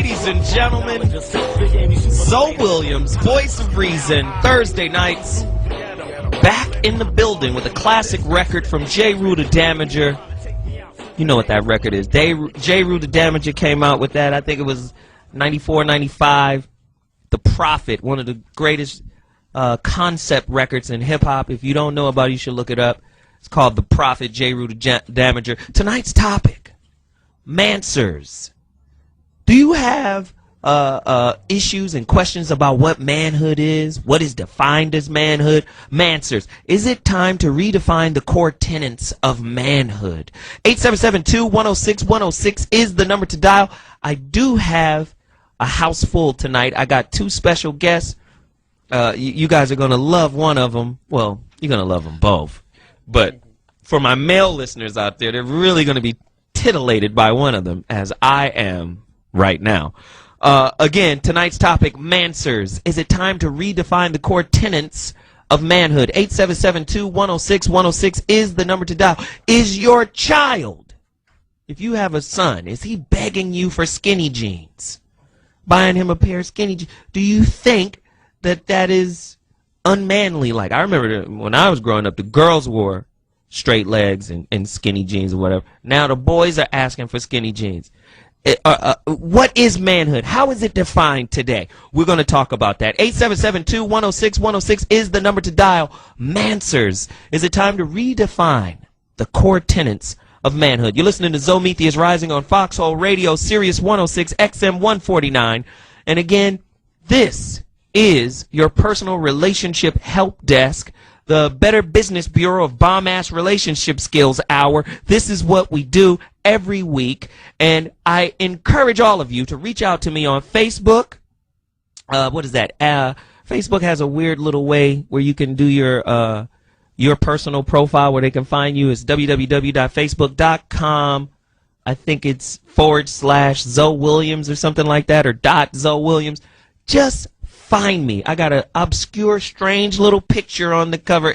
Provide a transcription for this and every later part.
Ladies and gentlemen, ZoWilliams, voice of reason, Thursday nights, back in the building with a classic record from J. Rue the Damager. You know what that record is. J. Rue the Damager came out with that, I think it was 94, 95. The Prophet, one of the greatest concept records in hip-hop. If you don't know about it, you should look it up. It's called The Prophet, J. Rue the Damager. Tonight's topic, Manswers. Do you have issues and questions about what manhood is? What is defined as manhood? Manswers. Is it time to redefine the core tenets of manhood? 877-2-106-106 is the number to dial. I do have a house full tonight. I got two special guests. You guys are going to love one of them. Well, you're going to love them both. But for my male listeners out there, they're really going to be titillated by one of them, as I am right now. Again, tonight's topic, Manswers. Is it time to redefine the core tenets of manhood? 877-2-106-106 is the number to dial. Is your child, if you have a son, is he begging you for skinny jeans? Buying him a pair of skinny jeans? Do you think that that is unmanly? Like, I remember when I was growing up, the girls wore straight legs and skinny jeans or whatever. Now the boys are asking for skinny jeans. What is manhood? How is it defined today? We're going to talk about that. 877-2-106-106 is the number to dial. Manswers. Is it time to redefine the core tenets of manhood? You're listening to Zometheus Rising on Foxxhole Radio, Sirius 106, XM 149. And again, this is your personal relationship help desk, the Better Business Bureau of Bomb-Ass Relationship Skills Hour. This is what we do every week, and I encourage all of you to reach out to me on Facebook. What is that? Facebook has a weird little way where you can do your personal profile where they can find you. It's www.facebook.com. I think it's /ZoWilliams or something like that, or .ZoWilliams. Just find me. I got an obscure, strange little picture on the cover.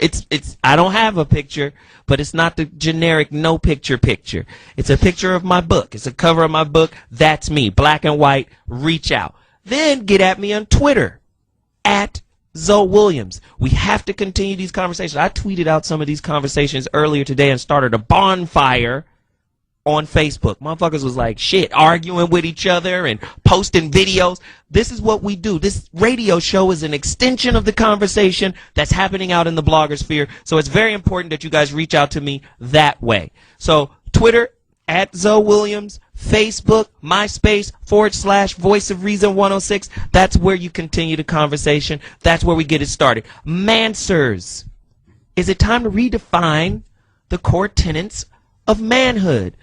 I don't have a picture, but it's not the generic no picture picture. It's a picture of my book. It's a cover of my book. That's me, black and white. Reach out. Then get at me on Twitter, @ZoWilliams. We have to continue these conversations. I tweeted out some of these conversations earlier today and started a bonfire on Facebook. Motherfuckers was like, shit, arguing with each other and posting videos. This is what we do. This radio show is an extension of the conversation that's happening out in the blogger sphere. So it's very important that you guys reach out to me that way. So Twitter, @ZoWilliams, Facebook, MySpace, /Voice of Reason 106. That's where you continue the conversation. That's where we get it started. Manswers. Is it time to redefine the core tenets of manhood?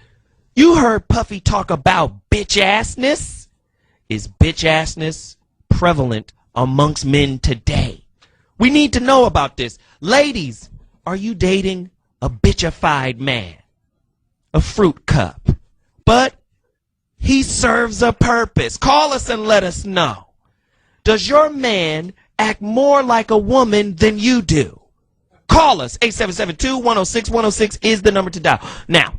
You heard Puffy talk about bitch-assness. Is bitch-assness prevalent amongst men today? We need to know about this. Ladies, are you dating a bitchified man? A fruit cup. But he serves a purpose. Call us and let us know. Does your man act more like a woman than you do? Call us. 877-2-106-106 is the number to dial. Now,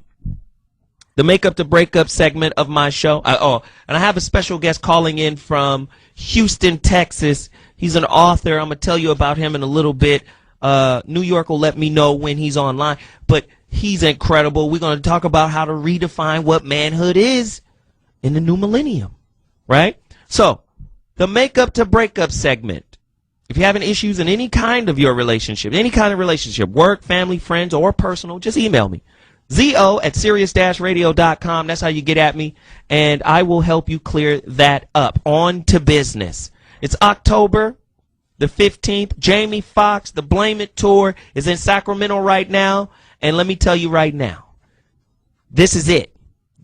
the Make Up to Break Up segment of my show. And I have a special guest calling in from Houston, Texas. He's an author. I'm going to tell you about him in a little bit. New York will let me know when he's online. But he's incredible. We're going to talk about how to redefine what manhood is in the new millennium. Right? So, the Make Up to Break Up segment. If you're having issues in any kind of your relationship, work, family, friends, or personal, just email me. ZO@Sirius-Radio.com. That's how you get at me, and I will help you clear that up. On to business. It's October the 15th. Jamie Foxx, the Blame It Tour, is in Sacramento right now, and let me tell you right now, this is it.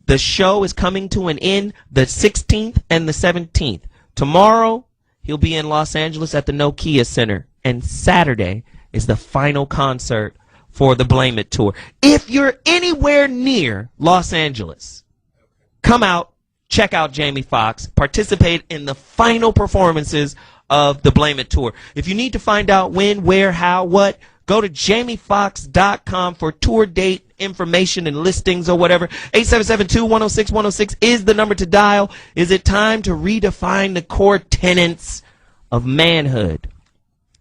The show is coming to an end the 16th and the 17th. Tomorrow, he'll be in Los Angeles at the Nokia Center, and Saturday is the final concert for the Blame It Tour. If you're anywhere near Los Angeles, come out, check out Jamie Foxx, participate in the final performances of the Blame It Tour. If you need to find out when, where, how, what, Go to jamiefoxx.com for tour date information and listings or whatever. 877-210-6106 is the number to dial. Is it time to redefine the core tenets of manhood?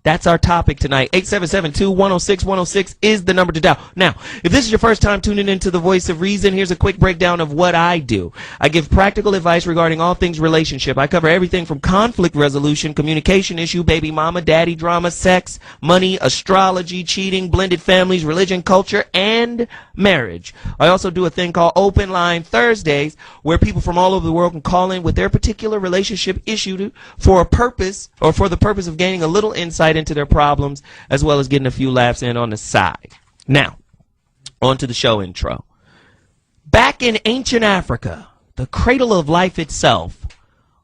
That's our topic tonight. 877-210-6106 is the number to dial. Now, if this is your first time tuning into the Voice of Reason, here's a quick breakdown of what I do. I give practical advice regarding all things relationship. I cover everything from conflict resolution, communication issue, baby mama, daddy drama, sex, money, astrology, cheating, blended families, religion, culture, and marriage. I also do a thing called Open Line Thursdays, where people from all over the world can call in with their particular relationship issue for a purpose, or for the purpose of gaining a little insight into their problems, as well as getting a few laughs in on the side. Now, on to the show intro. Back in ancient Africa, the cradle of life itself,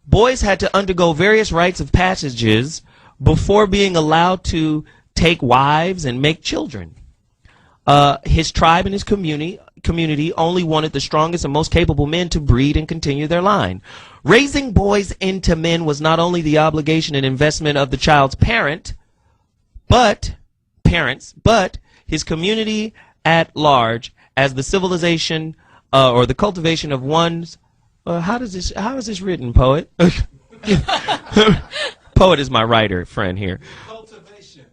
boys had to undergo various rites of passages before being allowed to take wives and make children. His tribe and his community only wanted the strongest and most capable men to breed and continue their line. Raising boys into men was not only the obligation and investment of the child's parents, but his community at large, as the civilization or the cultivation of one's. How is this written, poet? Poet is my writer friend here.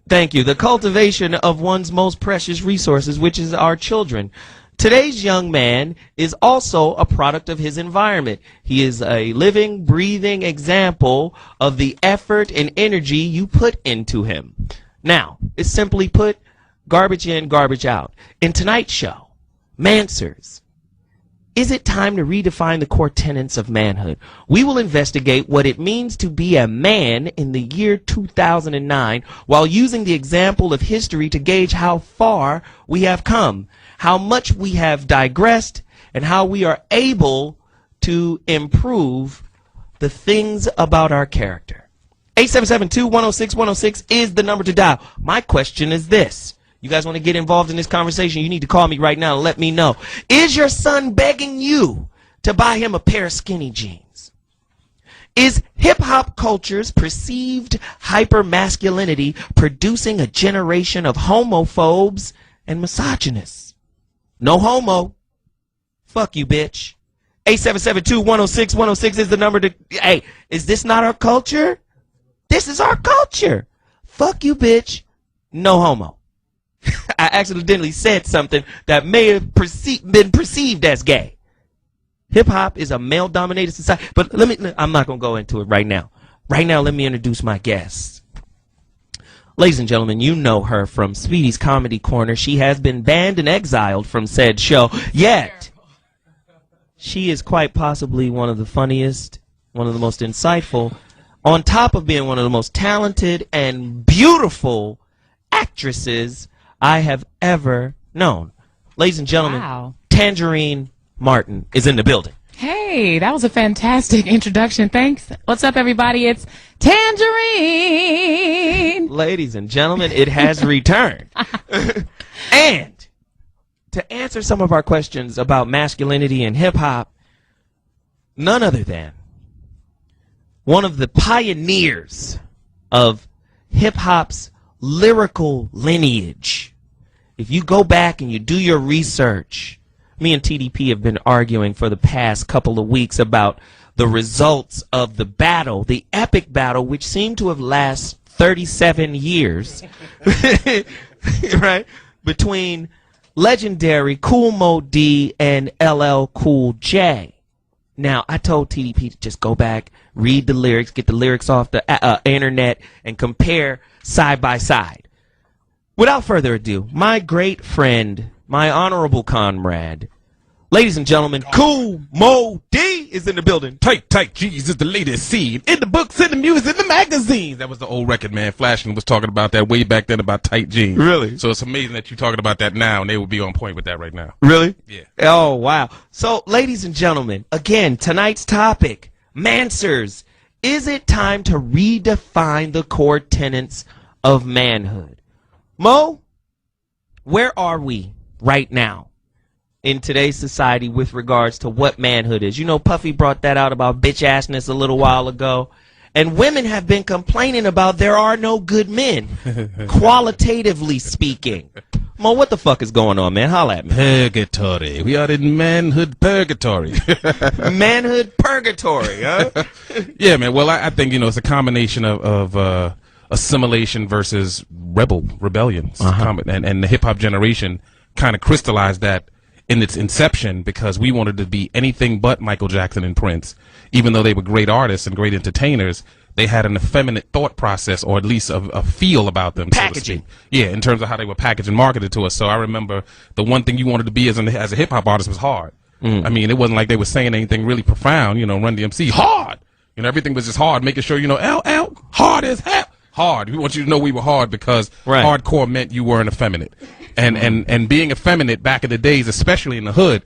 Thank you. The cultivation of one's most precious resources, which is our children. Today's young man is also a product of his environment. He is a living, breathing example of the effort and energy you put into him. Now, it's simply put, garbage in, garbage out. In tonight's show, Manswers, is it time to redefine the core tenets of manhood? We will investigate what it means to be a man in the year 2009 while using the example of history to gauge how far we have come, how much we have digressed, and how we are able to improve the things about our character. 877-210-6106 is the number to dial. My question is this. You guys want to get involved in this conversation, you need to call me right now and let me know. Is your son begging you to buy him a pair of skinny jeans? Is hip-hop culture's perceived hyper-masculinity producing a generation of homophobes and misogynists? No homo. Fuck you, bitch. 877-210-6106 is the number to... Hey, is this not our culture? This is our culture. Fuck you, bitch. No homo. I accidentally said something that may have been perceived as gay. Hip-hop is a male-dominated society. But I'm not going to go into it right now. Right now, let me introduce my guest. Ladies and gentlemen, you know her from Speedy's Comedy Corner. She has been banned and exiled from said show. Yet, she is quite possibly one of the funniest, one of the most insightful, on top of being one of the most talented and beautiful actresses I have ever known. Ladies and gentlemen, wow. Tanjereen Martin is in the building. Hey, that was a fantastic introduction. Thanks. What's up, everybody? It's Tanjereen. Ladies and gentlemen, it has returned. And to answer some of our questions about masculinity and hip-hop, none other than one of the pioneers of hip-hop's lyrical lineage. If you go back and you do your research, me and TDP have been arguing for the past couple of weeks about the results of the battle, the epic battle, which seemed to have lasted 37 years, right, between legendary Kool Moe Dee and LL Cool J. Now, I told TDP to just go back, read the lyrics, get the lyrics off the internet, and compare side by side. Without further ado, my great friend, my honorable comrade, ladies and gentlemen, Kool Moe Dee is in the building. Tight G's is the latest scene. In the books, in the music, in the magazines. That was the old record, man. Flashing was talking about that way back then about tight jeans. Really? So it's amazing that you're talking about that now, and they would be on point with that right now. Really? Yeah. Oh, wow. So, ladies and gentlemen, again, tonight's topic, Manswers. Is it time to redefine the core tenets of manhood? Mo, where are we right now in today's society with regards to what manhood is? You know, Puffy brought that out about bitch-assness a little while ago. And women have been complaining about there are no good men, qualitatively speaking. Mo, what the fuck is going on, man? Holla at me. Purgatory. We are in manhood purgatory. Manhood purgatory, huh? Yeah, man. Well, I think, it's a combination of assimilation versus rebellion. And the hip-hop generation kind of crystallized that in its inception because we wanted to be anything but Michael Jackson and Prince. Even though they were great artists and great entertainers, they had an effeminate thought process, or at least a feel about them. Packaging. So to speak. Yeah, in terms of how they were packaged and marketed to us. So I remember the one thing you wanted to be as a hip-hop artist was hard. I mean, it wasn't like they were saying anything really profound, Run DMC, hard. Everything was just hard, making sure, LL, hard as hell. Hard. We want you to know we were hard because hardcore meant you weren't effeminate. And being effeminate back in the days, especially in the hood,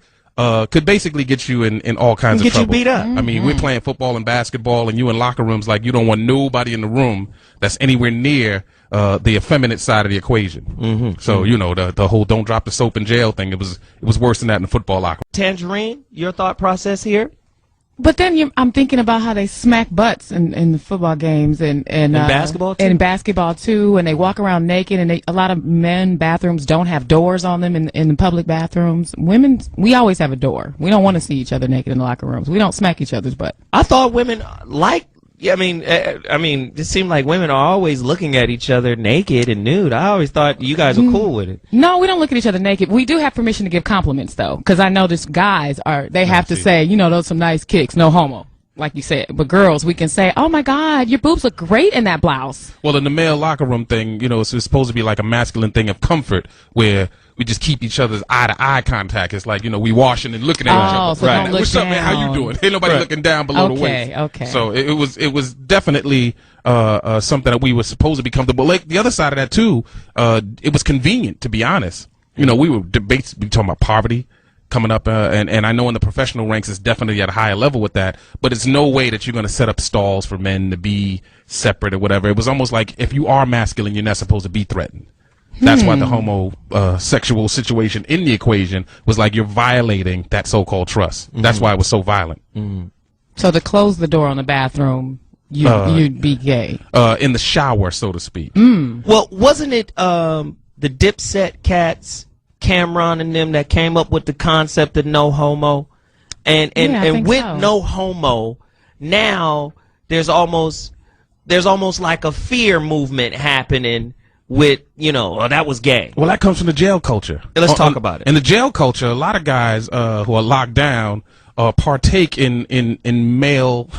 could basically get you in all kinds of trouble. Get you beat up. I mean, we're playing football and basketball, and you in locker rooms like you don't want nobody in the room that's anywhere near the effeminate side of the equation. So the whole "don't drop the soap in jail" thing. It was worse than that in the football locker room. Tanjareen, your thought process here? But then I'm thinking about how they smack butts in the football games and basketball too? And in basketball too, and they walk around naked, and a lot of men bathrooms don't have doors on them in the public bathrooms. Women, we always have a door. We don't want to see each other naked in the locker rooms. We don't smack each other's butt. I thought women it seemed like women are always looking at each other naked and nude. I always thought you guys were cool with it. No, we don't look at each other naked. We do have permission to give compliments, though, because I notice guys have to say, those some nice kicks, no homo, like you said. But girls, we can say, oh my God, your boobs look great in that blouse. Well, in the male locker room thing, it's supposed to be like a masculine thing of comfort where we just keep each other's eye-to-eye contact. It's like, we washing and looking at each other. So don't look What's up, man? How you doing? Ain't nobody looking down below the waist. Okay. So it was definitely something that we were supposed to be comfortable. Like the other side of that too, it was convenient, to be honest. We were talking about poverty coming up, and I know in the professional ranks it's definitely at a higher level with that, but it's no way that you're going to set up stalls for men to be separate or whatever. It was almost like if you are masculine, you're not supposed to be threatened. That's why the homosexual situation in the equation was like you're violating that so-called trust. That's why it was so violent. So to close the door on the bathroom, you'd be gay. In the shower, so to speak. Well, wasn't it the Dipset cats, Cameron and them, that came up with the concept of no homo? And with so. No homo, now there's almost like a fear movement happening with, that was gay. Well, that comes from the jail culture. Let's talk about it. In the jail culture, a lot of guys who are locked down partake in male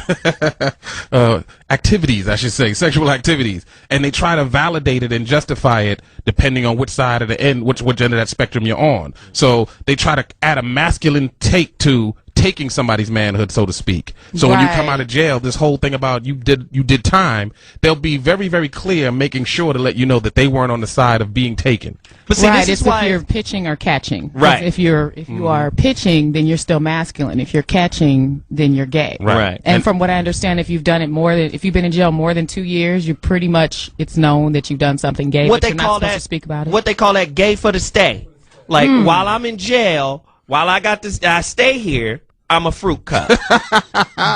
activities, I should say, sexual activities, and they try to validate it and justify it depending on which side of the end, which end of that spectrum you're on. So they try to add a masculine take to taking somebody's manhood, so to speak. So when you come out of jail, this whole thing about you did time, they'll be very, very clear, making sure to let you know that they weren't on the side of being taken. But see, right, this is if why you're pitching or catching. Right. If you are pitching, then you're still masculine. If you're catching, then you're gay. Right. And from what I understand, if you've been in jail more than 2 years, it's known that you've done something gay. What but they you're not call supposed that? To speak about it. What they call that? Gay for the stay. Like while I'm in jail, while I stay here, I'm a fruit cup.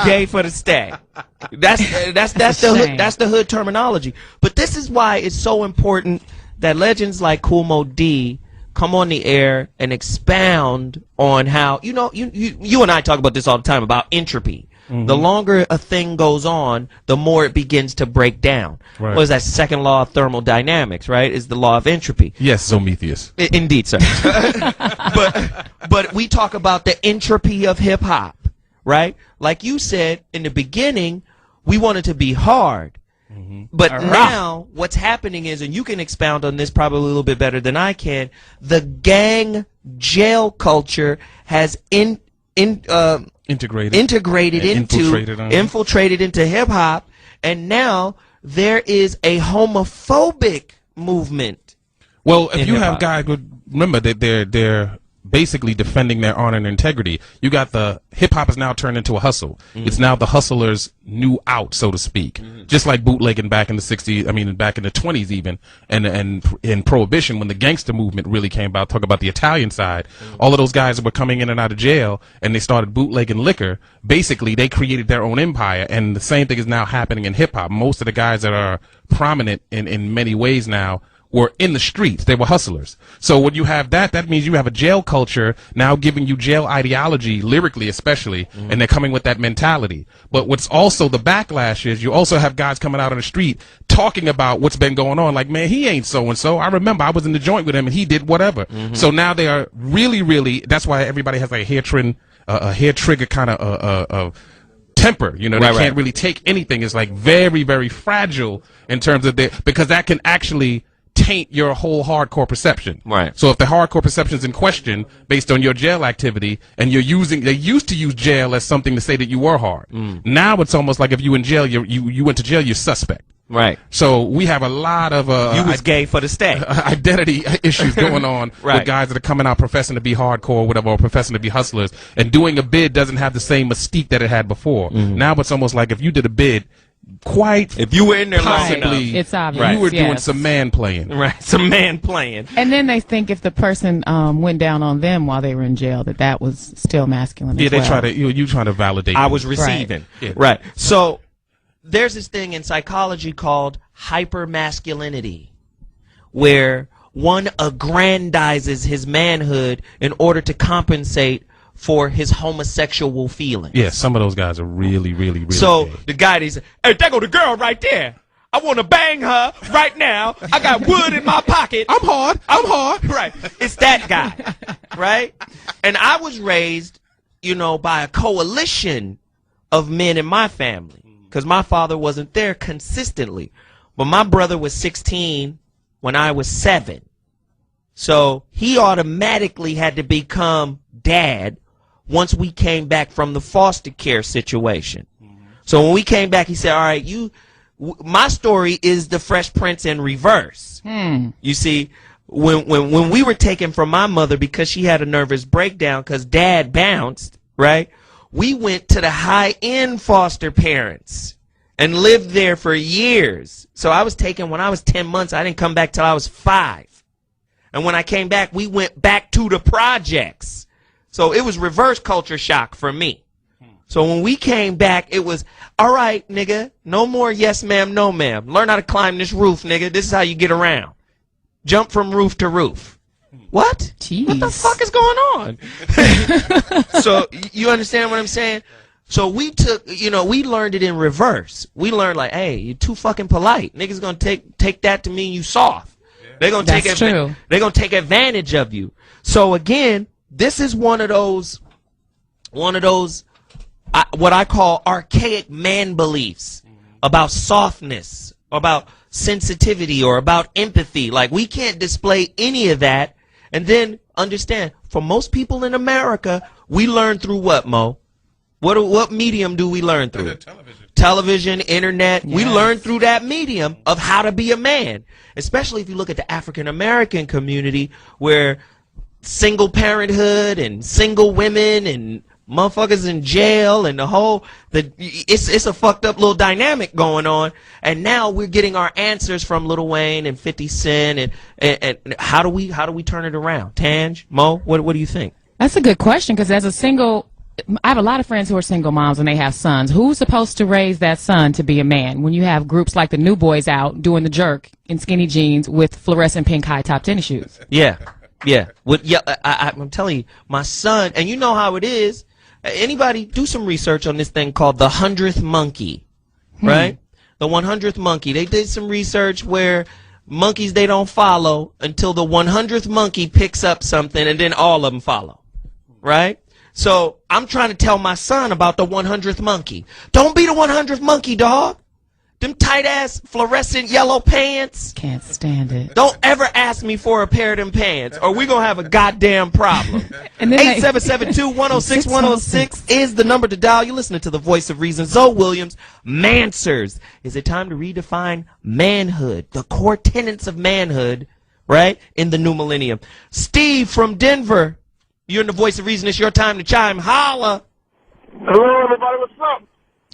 Gay for the stay. That's the hood terminology. But this is why it's so important that legends like Kool Moe Dee come on the air and expound on how you and I talk about this all the time about entropy. The longer a thing goes on, the more it begins to break down. Right. What is that second law of thermodynamics, right? Is the law of entropy. Yes, Zometheus. Indeed, sir. but we talk about the entropy of hip hop, right? Like you said in the beginning, we wanted to be hard. But now what's happening is, and you can expound on this probably a little bit better than I can, the gang jail culture has infiltrated into hip hop, and now there is a homophobic movement. Well, if you have guys, remember that they're basically defending their honor and integrity. You got the hip hop is now turned into a hustle. It's now the hustler's new out, so to speak. Just like bootlegging back in the 60s, I mean back in the 20s even, and in Prohibition when the gangster movement really came about. Talk about the Italian side. All of those guys that were coming in and out of jail and they started bootlegging liquor. Basically, they created their own empire, and the same thing is now happening in hip hop. Most of the guys that are prominent in many ways now were in the streets. They were hustlers. So when you have that means you have a jail culture now giving you jail ideology, lyrically especially, and they're coming with that mentality. But what's also the backlash is you also have guys coming out on the street talking about what's been going on. Like, man, he ain't so-and-so. I remember I was in the joint with him and he did whatever. So now they are really, that's why everybody has like a hair trigger kind of temper, you know, they can't really take anything. It's like very, very fragile in terms of because that can actually taint your whole hardcore perception. Right. So if the hardcore perception is in question based on your jail activity, and they used to use jail as something to say that you were hard. Now it's almost like if you in jail, you went to jail, you're suspect. Right. So we have a lot of you was gay for the stay. Identity issues going on with guys that are coming out professing to be hardcore or whatever, or professing to be hustlers, and doing a bid doesn't have the same mystique that it had before. Now it's almost like if you did a bid, if you were in there possibly, it's obvious. You were doing some man playing. Right, some man playing. And then they think if the person went down on them while they were in jail, that was still masculine. Yeah, as they well. try to you trying to validate. I was receiving. Right. So there's this thing in psychology called hypermasculinity, where one aggrandizes his manhood in order to compensate for his homosexual feelings. Yeah, some of those guys are really so gay. the guy is, hey, there go the girl right there. I want to bang her right now. I got wood in my pocket. I'm hard. Right. It's that guy. Right? And I was raised, you know, by a coalition of men in my family, because my father wasn't there consistently. But my brother was 16 when I was 7. So he automatically had to become dad once we came back from the foster care situation. So when we came back, he said, all right, my story is the Fresh Prince in reverse. You see, when we were taken from my mother because she had a nervous breakdown because dad bounced, right? We went to the high-end foster parents and lived there for years. So I was taken when I was 10 months. I didn't come back till I was 5. And when I came back, we went back to the projects. So it was reverse culture shock for me. So when we came back, it was, all right, nigga, no more yes ma'am, no ma'am. Learn how to climb this roof, nigga. This is how you get around. Jump from roof to roof. What? Jeez. What the fuck is going on? So you understand what I'm saying? So we took, you know, we learned it in reverse. We learned like, hey, you're too fucking polite. Niggas gonna take that to mean you soft. They're gonna they're gonna take advantage of you. So again, this is one of those what I call archaic man beliefs about softness, about sensitivity, or about empathy. Like, we can't display any of that. And then understand, for most people in America, we learn through what, Mo? What medium do we learn through? Television, internet. Yes. We learn through that medium of how to be a man. Especially if you look at the African American community, where single parenthood and single women and motherfuckers in jail and it's a fucked up little dynamic going on. And now we're getting our answers from Lil Wayne and 50 Cent and how do we turn it around? Tanj, Mo, what do you think? That's a good question, because I have a lot of friends who are single moms and they have sons. Who's supposed to raise that son to be a man when you have groups like the New Boys out doing the jerk in skinny jeans with fluorescent pink high top tennis shoes? Yeah. I'm telling you, my son, and you know how it is. Anybody do some research on this thing called the 100th monkey, right? The 100th monkey. They did some research where monkeys, they don't follow until the 100th monkey picks up something, and then all of them follow, right? So I'm trying to tell my son about the 100th monkey. Don't be the 100th monkey, dog. Them tight-ass fluorescent yellow pants. Can't stand it. Don't ever ask me for a pair of them pants, or we're going to have a goddamn problem. 877-210-6106 is the number to dial. You're listening to the voice of reason, ZoWilliams, Manswers. Is it time to redefine manhood, the core tenets of manhood, right, in the new millennium? Steve from Denver. You're in the Voice of Reason. It's your time to chime. Holla. Hello, everybody. What's up?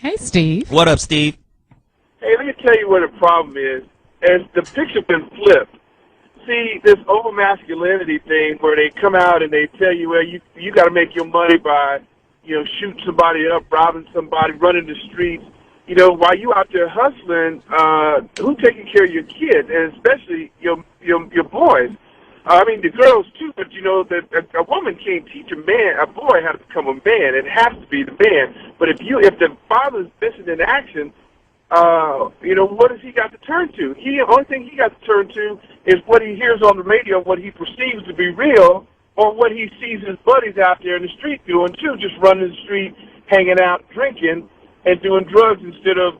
Hey, Steve. What up, Steve? Hey, let me tell you what the problem is. As the picture been flipped. See, this over masculinity thing where they come out and they tell you, well, you got to make your money by, shooting somebody up, robbing somebody, running the streets. While you out there hustling, who's taking care of your kids, and especially your boys? I mean, the girls too, but that a woman can't teach a boy how to become a man. It has to be the man. But if the father's missing in action, what has he got to turn to? The only thing he got to turn to is what he hears on the radio, what he perceives to be real, or what he sees his buddies out there in the street doing too, just running the street, hanging out, drinking, and doing drugs instead of,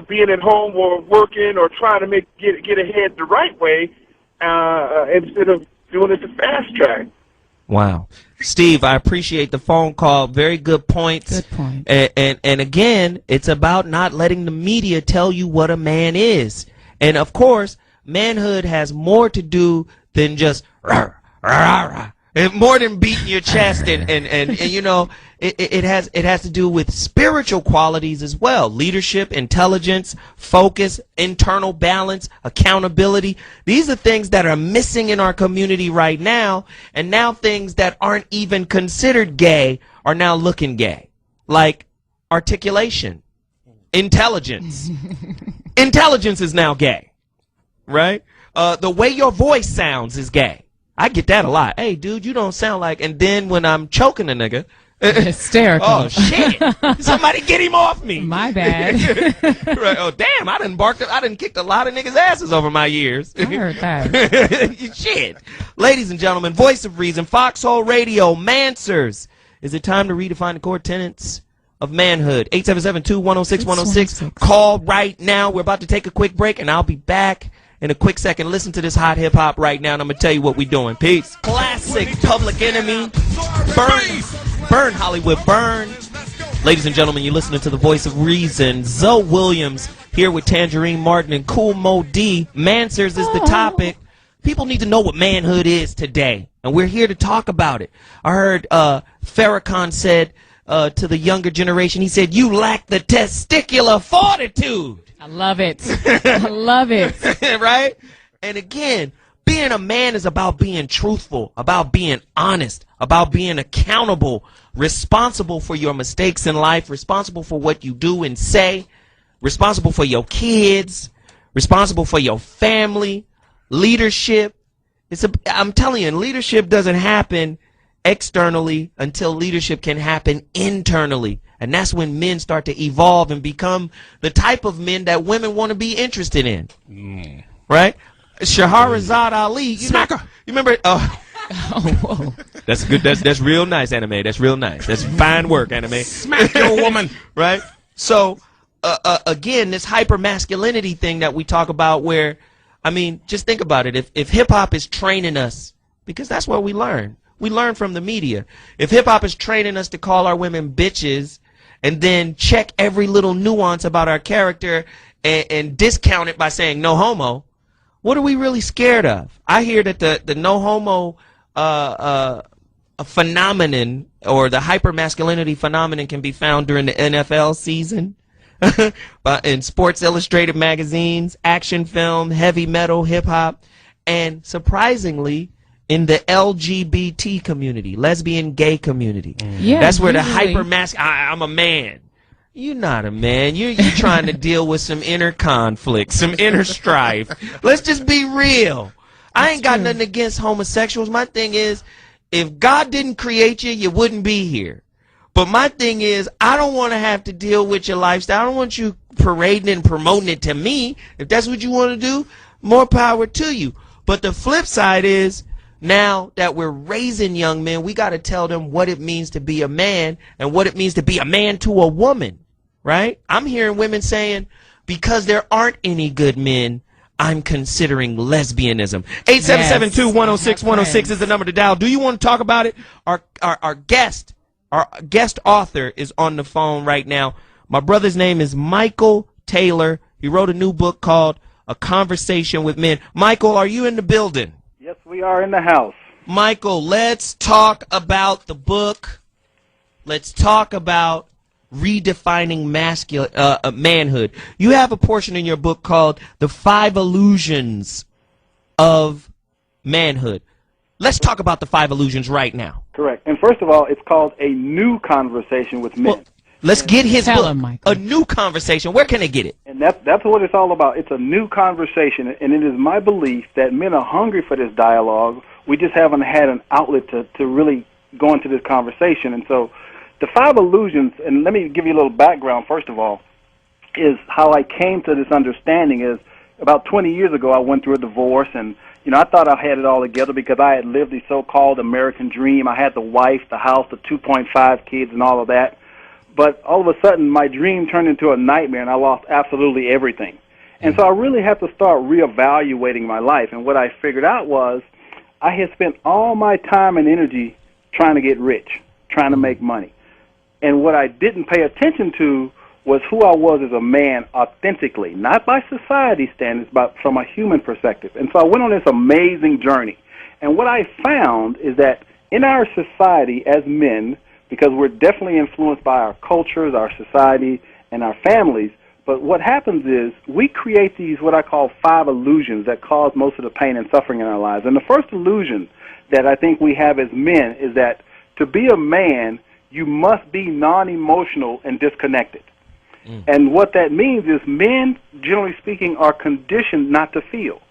being at home or working or trying to get ahead the right way, instead of doing it the fast track. Wow. Steve, I appreciate the phone call. Very good points. Good point. And again, it's about not letting the media tell you what a man is. And of course, manhood has more to do than just rah, rah, rah. And more than beating your chest and it has to do with spiritual qualities as well. Leadership, intelligence, focus, internal balance, accountability. These are things that are missing in our community right now, and now things that aren't even considered gay are now looking gay. Like articulation, intelligence. Intelligence is now gay, right? The way your voice sounds is gay. I get that a lot. Hey, dude, you don't sound like... And then when I'm choking a nigga... Hysterical. Oh, shit. Somebody get him off me. My bad. Right. Oh, damn. I done kicked a lot of niggas' asses over my years. I heard that. Shit. Ladies and gentlemen, Voice of Reason, Foxxhole Radio, Manswers. Is it time to redefine the core tenets of manhood? 877-210-6106. Call right now. We're about to take a quick break, and I'll be back in a quick second. Listen to this hot hip-hop right now, and I'm going to tell you what we're doing. Peace. Classic Public Enemy. Burn, Hollywood, burn. Ladies and gentlemen, you're listening to the Voice of Reason. ZoWilliams here with Tanjareen Martin and Kool Moe Dee. Manswers is the topic. People need to know what manhood is today, and we're here to talk about it. I heard Farrakhan said to the younger generation, he said, you lack the testicular fortitude. I love it. I love it. Right? And again, being a man is about being truthful, about being honest, about being accountable, responsible for your mistakes in life, responsible for what you do and say, responsible for your kids, responsible for your family, leadership. I'm telling you, leadership doesn't happen externally until leadership can happen internally. And that's when men start to evolve and become the type of men that women want to be interested in. Right? Shahrazad Ali. You remember? Oh, whoa. That's good. That's real nice, anime. That's real nice. That's fine work, anime. Smack your woman. Right? So, again, this hyper-masculinity thing that we talk about where, I mean, just think about it. If hip-hop is training us, because that's what we learn. We learn from the media. If hip-hop is training us to call our women bitches and then check every little nuance about our character and discount it by saying no homo, what are we really scared of? I hear that the no homo phenomenon or the hypermasculinity phenomenon can be found during the NFL season, in Sports Illustrated magazines, action film, heavy metal, hip-hop, and surprisingly, in the LGBT community, lesbian, gay community. Yeah, that's where usually I'm a man. You're not a man. You're trying to deal with some inner conflict, some inner strife. Let's just be real. I ain't got nothing against homosexuals. My thing is, if God didn't create you, you wouldn't be here. But my thing is, I don't want to have to deal with your lifestyle. I don't want you parading and promoting it to me. If that's what you want to do, more power to you. But the flip side is, now that we're raising young men, we got to tell them what it means to be a man and what it means to be a man to a woman, right? I'm hearing women saying, because there aren't any good men, I'm considering lesbianism. 877-210-6106 is the number to dial. Do you want to talk about it? Our guest author is on the phone right now. My brother's name is Michael Taylor. He wrote a new book called A Conversation with Men. Michael, are you in the building? Yes, we are in the house. Michael, let's talk about the book. Let's talk about redefining manhood. You have a portion in your book called The 5 Illusions of Manhood. Let's talk about the 5 illusions right now. Correct. And first of all, it's called A New Conversation with Men. Well, let's get his Tell book, him, Michael. A New Conversation. Where can they get it? And that's what it's all about. It's a new conversation, and it is my belief that men are hungry for this dialogue. We just haven't had an outlet to really go into this conversation. And so the 5 illusions, and let me give you a little background first of all, is how I came to this understanding is about 20 years ago I went through a divorce, and I thought I had it all together because I had lived the so-called American dream. I had the wife, the house, the 2.5 kids, and all of that. But all of a sudden, my dream turned into a nightmare, and I lost absolutely everything. And so I really had to start reevaluating my life. And what I figured out was I had spent all my time and energy trying to get rich, trying to make money. And what I didn't pay attention to was who I was as a man authentically, not by society standards, but from a human perspective. And so I went on this amazing journey. And what I found is that in our society as men, because we're definitely influenced by our cultures, our society, and our families, but what happens is we create these what I call 5 illusions that cause most of the pain and suffering in our lives. And the first illusion that I think we have as men is that to be a man, you must be non-emotional and disconnected. And what that means is men, generally speaking, are conditioned not to feel.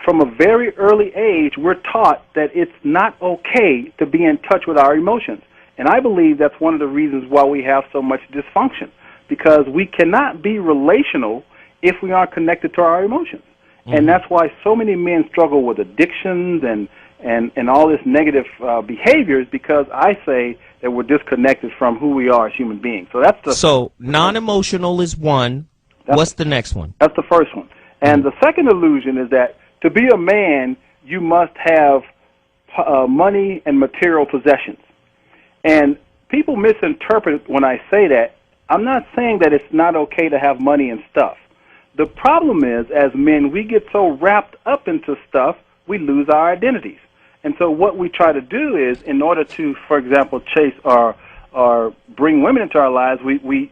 From a very early age, we're taught that it's not okay to be in touch with our emotions. And I believe that's one of the reasons why we have so much dysfunction, because we cannot be relational if we aren't connected to our emotions. And that's why so many men struggle with addictions and all this negative behaviors, because I say that we're disconnected from who we are as human beings. So that's the So non-emotional is one. What's the next one? That's the first one. And the second illusion is that to be a man, you must have money and material possessions. And people misinterpret when I say that. I'm not saying that it's not okay to have money and stuff. The problem is, as men, we get so wrapped up into stuff, we lose our identities. And so what we try to do is, in order to, for example, chase or bring women into our lives, we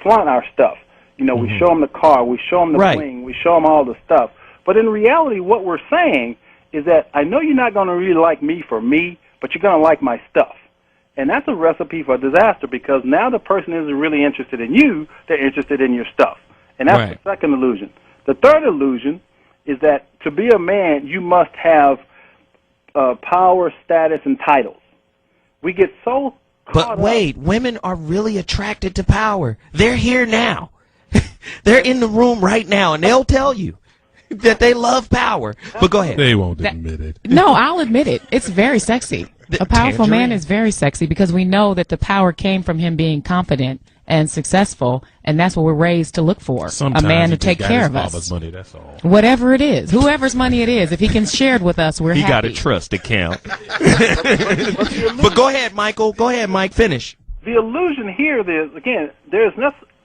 flaunt our stuff. We show them the car, we show them the bling, we show them all the stuff. But in reality, what we're saying is that I know you're not going to really like me for me, but you're going to like my stuff. And that's a recipe for disaster, because now the person isn't really interested in you, they're interested in your stuff. And that's the second illusion. The third illusion is that to be a man, you must have power, status, and titles. We get so caught But wait, women are really attracted to power. They're here now. They're in the room right now, and they'll tell you that they love power. But go ahead. They won't admit it. No, I'll admit it. It's very sexy. A powerful man Tangerine. is very sexy because we know that the power came from him being confident and successful, and that's what we're raised to look for. Sometimes a man he to take just got care his of father's us. money, that's all. Whatever it is, whoever's money it is, if he can share it with us, we're He happy. got a trust account. But go ahead, Michael. Go ahead, Mike. Finish. The illusion here is, again, there's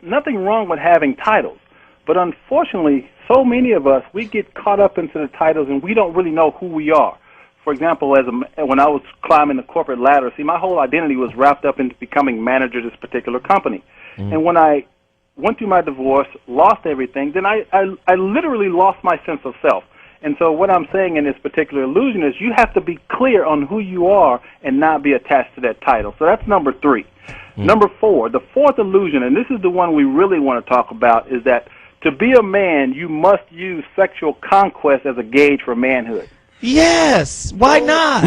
nothing wrong with having titles. But unfortunately, so many of us, we get caught up into the titles and we don't really know who we are. For example, when I was climbing the corporate ladder, see, my whole identity was wrapped up into becoming manager of this particular company. And when I went through my divorce, lost everything, then I literally lost my sense of self. And so what I'm saying in this particular illusion is you have to be clear on who you are and not be attached to that title. So that's number 3. Number 4, the fourth illusion, and this is the one we really want to talk about, is that to be a man, you must use sexual conquest as a gauge for manhood. Yes, why not?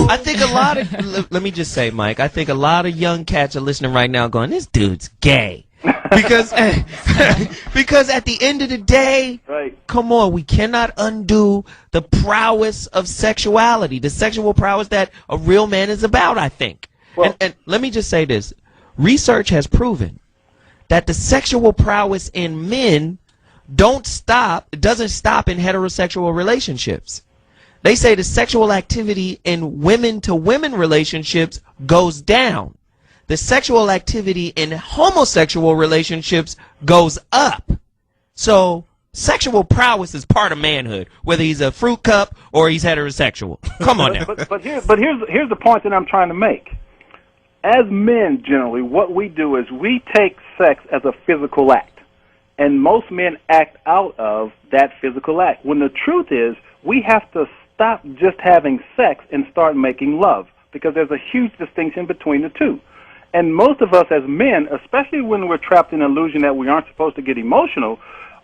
I think a lot of, let me just say, Mike, I think a lot of young cats are listening right now going, this dude's gay. Because because at the end of the day, come on, we cannot undo the prowess of sexuality, the sexual prowess that a real man is about, I think. Well, and let me just say this. Research has proven that the sexual prowess in men doesn't stop in heterosexual relationships. They say the sexual activity in women-to-women relationships goes down. The sexual activity in homosexual relationships goes up. So Sexual prowess is part of manhood, whether he's a fruit cup or he's heterosexual. Come on now. But here's the point that I'm trying to make. As men, generally, what we do is we take sex as a physical act, and most men act out of that physical act. When the truth is, we have to stop just having sex and start making love, because there's a huge distinction between the two. And most of us as men, especially when we're trapped in an illusion that we aren't supposed to get emotional,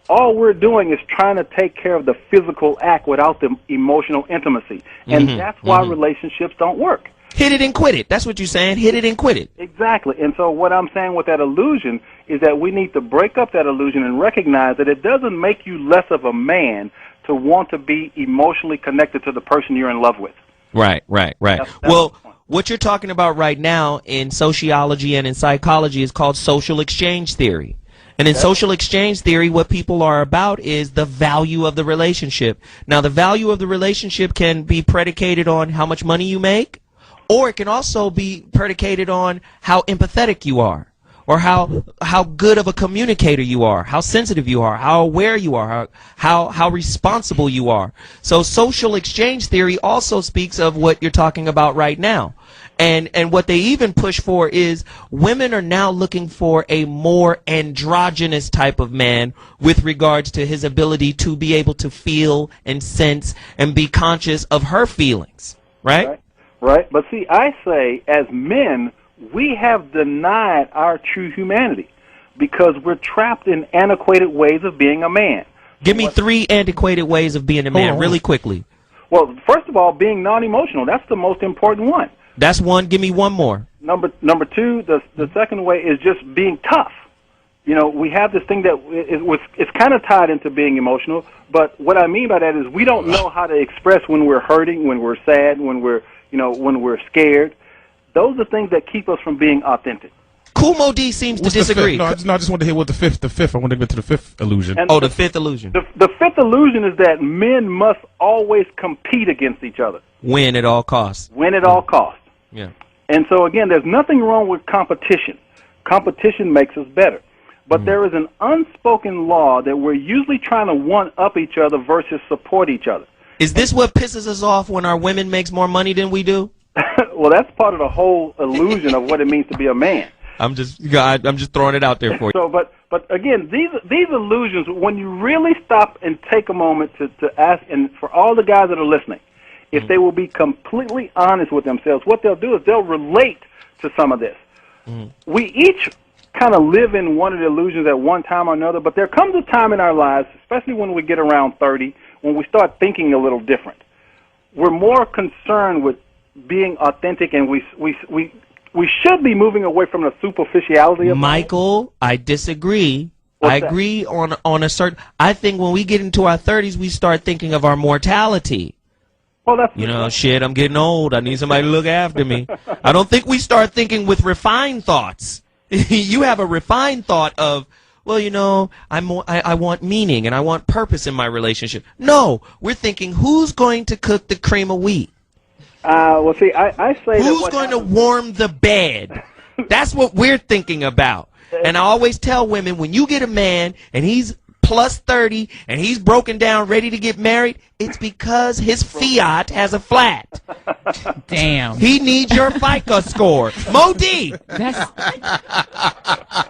all we're doing is trying to take care of the physical act without the emotional intimacy. And that's why relationships don't work. Hit it and quit it. That's what you're saying. Hit it and quit it. Exactly. And so what I'm saying with that illusion is that we need to break up that illusion and recognize that it doesn't make you less of a man to want to be emotionally connected to the person you're in love with. Right. That's Well, what you're talking about right now in sociology and in psychology is called social exchange theory. And in social exchange theory, what people are about is the value of the relationship. Now, the value of the relationship can be predicated on how much money you make, or it can also be predicated on how empathetic you are, or how good of a communicator you are, how sensitive you are, how aware you are, how responsible you are. So social exchange theory also speaks of what you're talking about right now. And what they even push for is women are now looking for a more androgynous type of man with regards to his ability to be able to feel and sense and be conscious of her feelings, right? Right. But see, I say as men, we have denied our true humanity because we're trapped in antiquated ways of being a man. Give me 3 antiquated ways of being a man really quickly. Well, first of all, being non-emotional, that's the most important one. That's one. Give me one more. Number 2, the second way is just being tough. You know, we have this thing that it's kind of tied into being emotional, but what I mean by that is we don't know how to express when we're hurting, when we're sad, when we're scared. Those are things that keep us from being authentic. Kool Moe Dee seems to disagree. No, I just wanted to hear what the fifth. I want to get to the 5th illusion. And the 5th illusion. The 5th illusion is that men must always compete against each other. Win at all costs. Win at all costs. Yeah. And so, again, there's nothing wrong with competition. Competition makes us better. But there is an unspoken law that we're usually trying to one-up each other versus support each other. Is this what pisses us off when our women makes more money than we do? Well, that's part of the whole illusion of what it means to be a man. I'm just throwing it out there for you. So, but again, these illusions, when you really stop and take a moment to ask, and for all the guys that are listening, if they will be completely honest with themselves, what they'll do is they'll relate to some of this. We each kind of live in one of the illusions at one time or another, but there comes a time in our lives, especially when we get around 30, when we start thinking a little different. We're more concerned with being authentic, and we should be moving away from the superficiality of Michael, I disagree. I agree on a certain. I think when we get into our 30s, we start thinking of our mortality. Well, that's shit, I'm getting old. I need somebody to look after me. I don't think we start thinking with refined thoughts. You have a refined thought of, well, I want meaning and I want purpose in my relationship. No, we're thinking, who's going to cook the cream of wheat? Well, see, I say who's going to warm the bed? That's what we're thinking about. And I always tell women, when you get a man and he's plus 30 and he's broken down ready to get married, it's because his Fiat has a flat. Damn. He needs your FICO score. Moe Dee.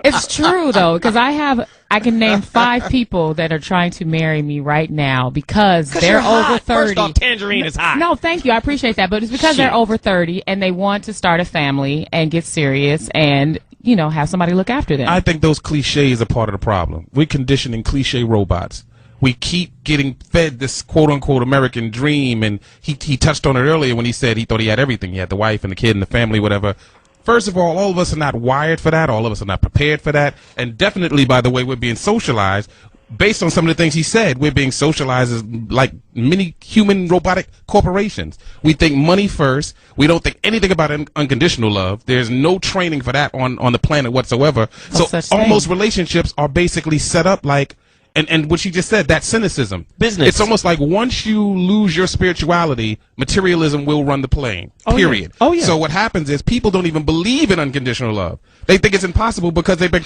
It's true though, because I can name 5 people that are trying to marry me right now because they're over 30. First off, Tanjereen is hot. No, thank you. I appreciate that. But it's because they're over 30 and they want to start a family and get serious and, have somebody look after them. I think those cliches are part of the problem. We're conditioning cliche robots. We keep getting fed this quote-unquote American dream, and he touched on it earlier when he said he thought he had everything. He had the wife and the kid and the family, whatever. First of all of us are not wired for that. All of us are not prepared for that. And definitely, by the way, we're being socialized. Based on some of the things he said, we're being socialized as like many human robotic corporations. We think money first. We don't think anything about unconditional love. There's no training for that on the planet whatsoever. So almost relationships are basically set up like, and what you just said, that cynicism. Business. It's almost like once you lose your spirituality, materialism will run the plane. Period. Oh, yeah. So what happens is people don't even believe in unconditional love. They think it's impossible because they've been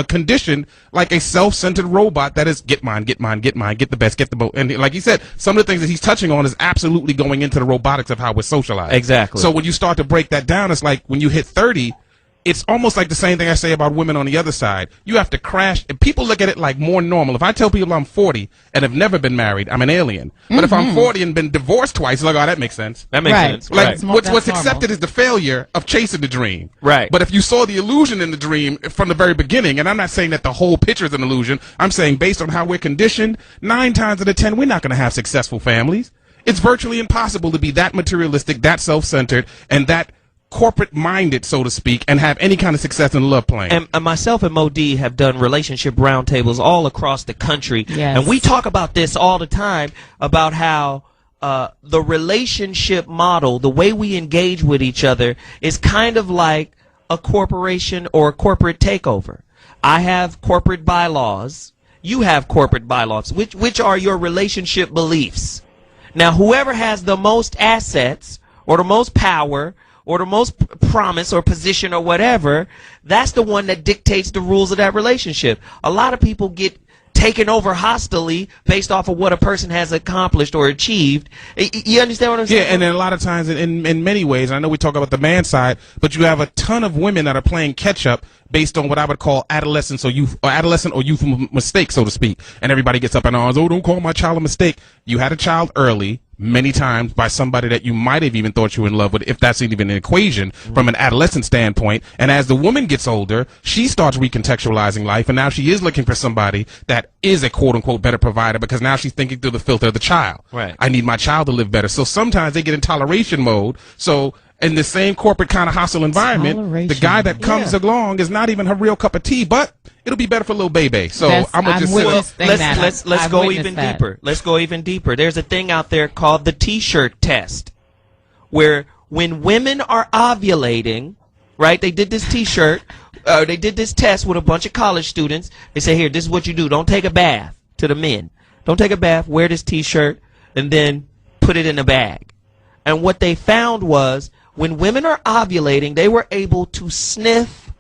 conditioned like a self-centered robot that is get mine, get mine, get mine, get the best, get the most. And like he said, some of the things that he's touching on is absolutely going into the robotics of how we're socialized. Exactly. So when you start to break that down, it's like when you hit 30, it's almost like the same thing I say about women on the other side. You have to crash. And people look at it like more normal. If I tell people I'm 40 and have never been married, I'm an alien. But if I'm 40 and been divorced twice, it's like, oh, that makes sense. That makes sense. Like Right. what's accepted is the failure of chasing the dream. Right. But if you saw the illusion in the dream from the very beginning, and I'm not saying that the whole picture is an illusion, I'm saying based on how we're conditioned, 9 times out of 10, we're not going to have successful families. It's virtually impossible to be that materialistic, that self-centered, and that corporate-minded, so to speak, and have any kind of success in love playing. And myself and Moe Dee have done relationship roundtables all across the country. Yes. And we talk about this all the time, about how the relationship model, the way we engage with each other, is kind of like a corporation or a corporate takeover. I have corporate bylaws. You have corporate bylaws. Which are your relationship beliefs? Now, whoever has the most assets or the most power or the most promise or position or whatever, that's the one that dictates the rules of that relationship. A lot of people get taken over hostilely based off of what a person has accomplished or achieved. You understand what I'm saying? Yeah, and then a lot of times, in many ways, I know we talk about the man side, but you have a ton of women that are playing catch up based on what I would call adolescent or youth mistake, so to speak. And everybody gets up in arms. Oh, don't call my child a mistake. You had a child early, many times by somebody that you might have even thought you were in love with, if that's even an equation from an adolescent standpoint. And as the woman gets older, she starts recontextualizing life, and now she is looking for somebody that is a quote-unquote better provider, because now she's thinking through the filter of the child. Right. I need my child to live better. So sometimes they get in toleration mode. So in the same corporate kind of hostile environment, the guy that comes along is not even her real cup of tea, but it'll be better for little baby. So I'm gonna just let's go even deeper. Let's go even deeper. There's a thing out there called the T-shirt test, where when women are ovulating, right? They did this T-shirt, they did this test with a bunch of college students. They say, here, this is what you do. Don't take a bath. To the men, don't take a bath. Wear this T-shirt and then put it in a bag. And what they found was, when women are ovulating, they were able to sniff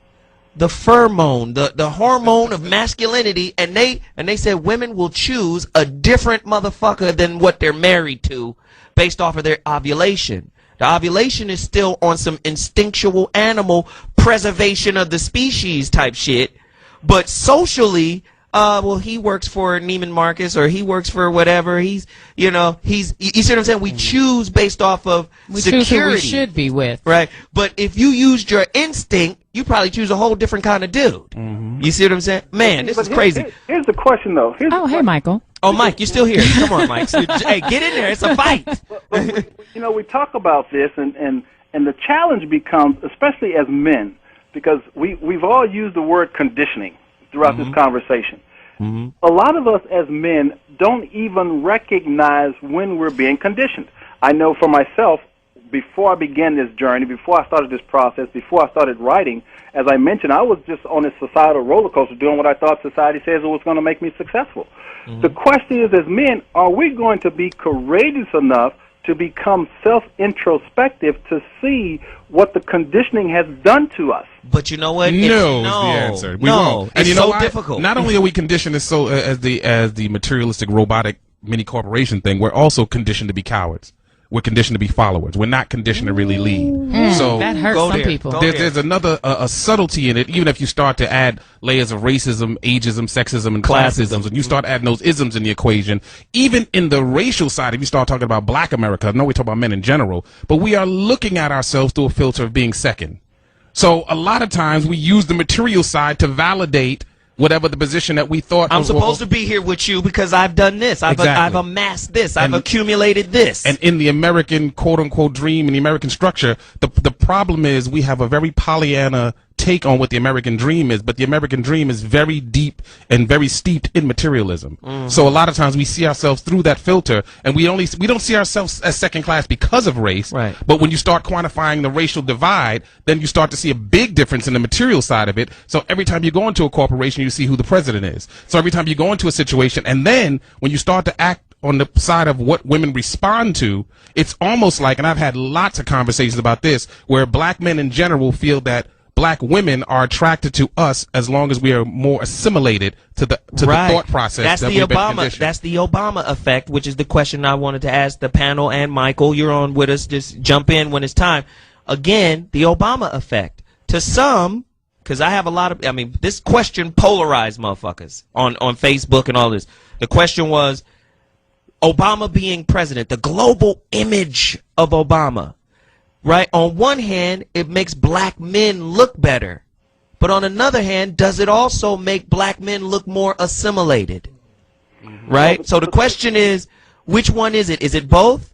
the pheromone, the hormone of masculinity, and they said women will choose a different motherfucker than what they're married to based off of their ovulation. The ovulation is still on some instinctual animal preservation of the species type shit, but socially, well, he works for Neiman Marcus, or he works for whatever. You see what I'm saying? We choose based off of security. Choose who we should be with. Right. But if you used your instinct, you probably choose a whole different kind of dude. You see what I'm saying? Man, this is crazy. Here's the question, though. Hey, Michael. Oh, Mike, you're still here. Come on, Mike. Hey, get in there. It's a fight. We talk about this, and the challenge becomes, especially as men, because we've all used the word conditioning throughout this conversation. A lot of us as men don't even recognize when we're being conditioned. I know for myself, before I began this journey, before I started this process, before I started writing, as I mentioned, I was just on this societal roller coaster doing what I thought society says was going to make me successful. The question is, as men, are we going to be courageous enough to become self-introspective to see what the conditioning has done to us? But you know what? No is the answer. We won't. And it's so difficult. Not only are we conditioned as the materialistic robotic mini corporation thing, we're also conditioned to be cowards. We're conditioned to be followers. We're not conditioned to really lead. So that hurts some people. There's another a subtlety in it. Even if you start to add layers of racism, ageism, sexism, and classism, and you start adding those isms in the equation, even in the racial side, if you start talking about Black America, I know we talk about men in general, but we are looking at ourselves through a filter of being second. So a lot of times we use the material side to validate whatever the position that we thought I'm supposed to be here with you because I've done this. I've amassed this. I've accumulated this. And in the American quote-unquote dream, in the American structure, the problem is we have a very Pollyanna take on what the American dream is, but the American dream is very deep and very steeped in materialism. So a lot of times we see ourselves through that filter, and we don't see ourselves as second class because of race. Right. But when you start quantifying the racial divide, then you start to see a big difference in the material side of it. So every time you go into a corporation, you see who the president is. So every time you go into a situation, and then when you start to act on the side of what women respond to, it's almost like, and I've had lots of conversations about this, where Black men in general feel that black women are attracted to us as long as we are more assimilated to the thought process. That's the Obama. That's the Obama effect, which is the question I wanted to ask the panel and Michael. You're on with us. Just jump in when it's time. Again, the Obama effect. To some, because I have a lot of, I mean, this question polarized motherfuckers on Facebook and all this. The question was Obama being president, the global image of Obama. Right? On one hand, it makes black men look better. But on another hand, does it also make black men look more assimilated? Right? So the question is, which one is it? Is it both?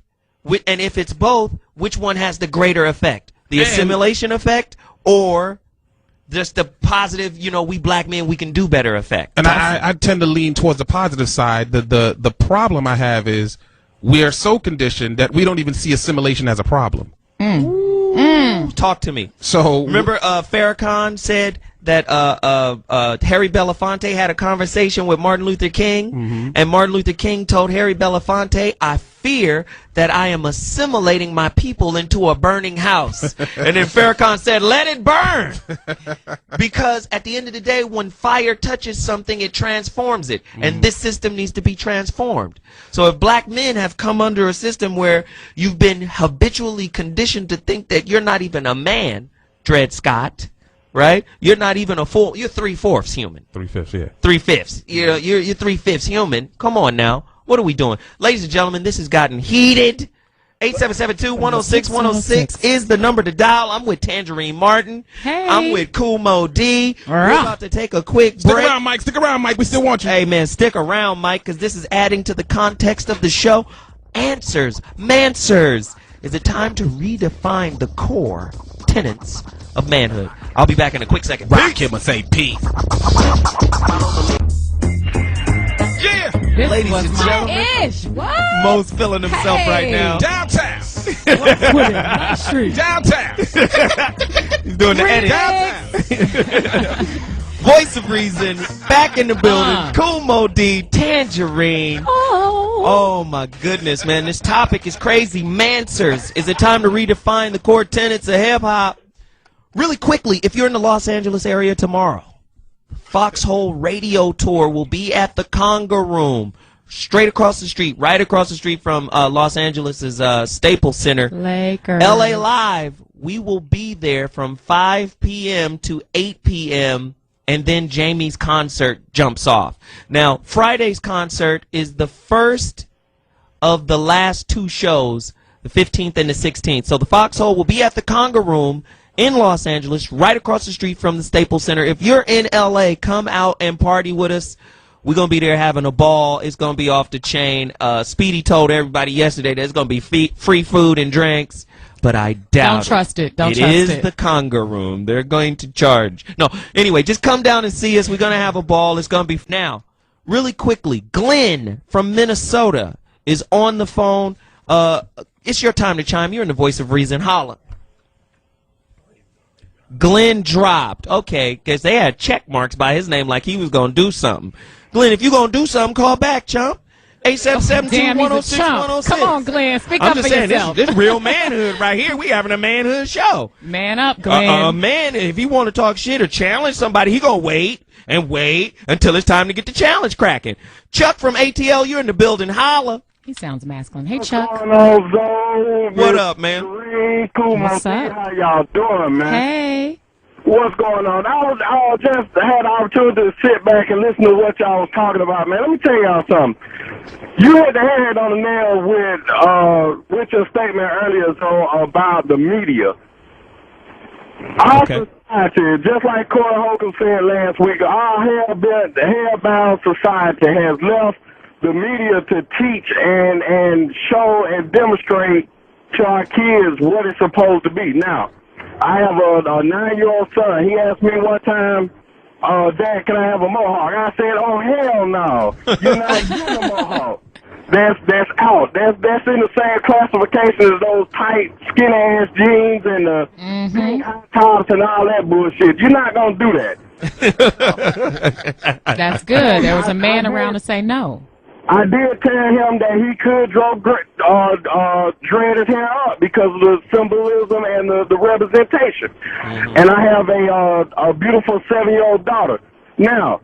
And if it's both, which one has the greater effect? The assimilation effect or just the positive, you know, we black men, we can do better effect? And I tend to lean towards the positive side. The problem I have is we are so conditioned that we don't even see assimilation as a problem. Talk to me. So remember, Farrakhan said that Harry Belafonte had a conversation with Martin Luther King, and Martin Luther King told Harry Belafonte, "I fear that I am assimilating my people into a burning house." And then Farrakhan said, "Let it burn," because at the end of the day, when fire touches something, it transforms it, and this system needs to be transformed. So if black men have come under a system where you've been habitually conditioned to think that you're not even a man, Dred Scott, right? You're not even a full. You're 3/4 human. 3/5, yeah. 3/5. You're 3/5 human. Come on now. What are we doing? Ladies and gentlemen, this has gotten heated. 877-2-106-106 is the number to dial. I'm with Tanjereen Martin. Hey. I'm with Kool Moe Dee. We're about to take a quick break. Stick around, Mike. Stick around, Mike. We still want you. Hey, man, stick around, Mike, because this is adding to the context of the show. Answers, Manswers. Is it time to redefine the core tenets of manhood? I'll be back in a quick second. Rock him and say peace. Yeah. This Ladies was and my gentlemen, ish. What? Mo's feeling himself right now. Downtown. Street. Downtown. He's doing the edit. Downtown. Voice of Reason, back in the building. Kool Moe Dee, Tanjereen. Oh my goodness, man. This topic is crazy. Manswers. Is it time to redefine the core tenets of hip hop? Really quickly, if you're in the Los Angeles area tomorrow, Foxxhole Radio Tour will be at the Conga Room, straight across the street, right across the street from Los Angeles' Staples Center. Lakers. LA Live, we will be there from 5 p.m. to 8 p.m., and then Jamie's concert jumps off. Now, Friday's concert is the first of the last two shows, the 15th and the 16th. So the Foxxhole will be at the Conga Room in Los Angeles, right across the street from the Staples Center. If you're in LA, come out and party with us. We're going to be there having a ball. It's going to be off the chain. Speedy told everybody yesterday there's going to be free food and drinks, but I doubt Don't trust it. Don't it trust is it. the Conga Room. They're going to charge. No, anyway, just come down and see us. We're going to have a ball. It's going to be now. Really quickly, Glenn from Minnesota is on the phone. It's your time to chime. You're in the Voice of Reason. Holla. Glenn dropped. Okay, because they had check marks by his name like he was going to do something. Glenn, if you're going to do something, call back, chump. 877-2-106-106. Come on, Glenn. Speak I'm up just for saying, yourself. this real manhood right here. We having a manhood show. Man up, Glenn. Man, if he want to talk shit or challenge somebody, he going to wait and wait until it's time to get the challenge cracking. Chuck from ATL, you're in the building. Holla. He sounds masculine. Hey, Chuck. What's going on, Zoe? What up, man? Kool Moe What's Dee, up? how y'all doing, man? Hey. What's going on? I just had the opportunity to sit back and listen to what y'all was talking about, man. Let me tell y'all something. You hit the head on the nail with your statement earlier, about the media. Our society, just like Corey Holcomb said last week, our hell-bound society has left the media to teach and show and demonstrate to our kids what it's supposed to be. Now, I have a 9-year-old son. He asked me one time, Dad, can I have a mohawk? I said, oh, hell no. You're not getting a mohawk. That's out. That's in the same classification as those tight, skinny-ass jeans and the pink high tops and all that bullshit. You're not going to do that. That's good. There was a man around to say no. I did tell him that he could dread his hair up because of the symbolism and the representation. And I have a beautiful 7-year-old daughter. Now,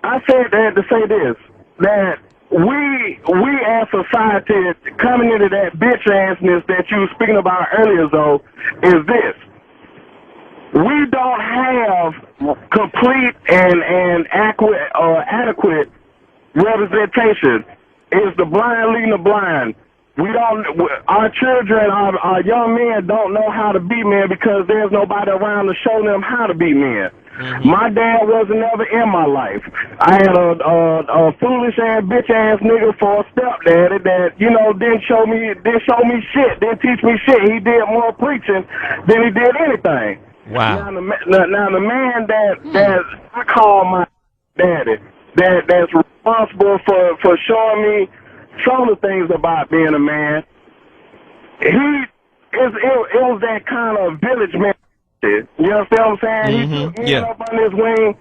I said that to say this, that we as society coming into that bitch assness that you were speaking about earlier, though, is this. We don't have complete and adequate representation. It's the blind leading the blind. Our children, our young men don't know how to be men because there's nobody around to show them how to be men. My dad wasn't ever in my life. I had a foolish ass bitch ass nigga for a stepdaddy that, didn't show me shit, didn't teach me shit. He did more preaching than he did anything. Wow. Now the man that I call my daddy, that's responsible for showing me some of the things about being a man, it was that kind of village man. You understand what I'm saying? He took me up on his wing,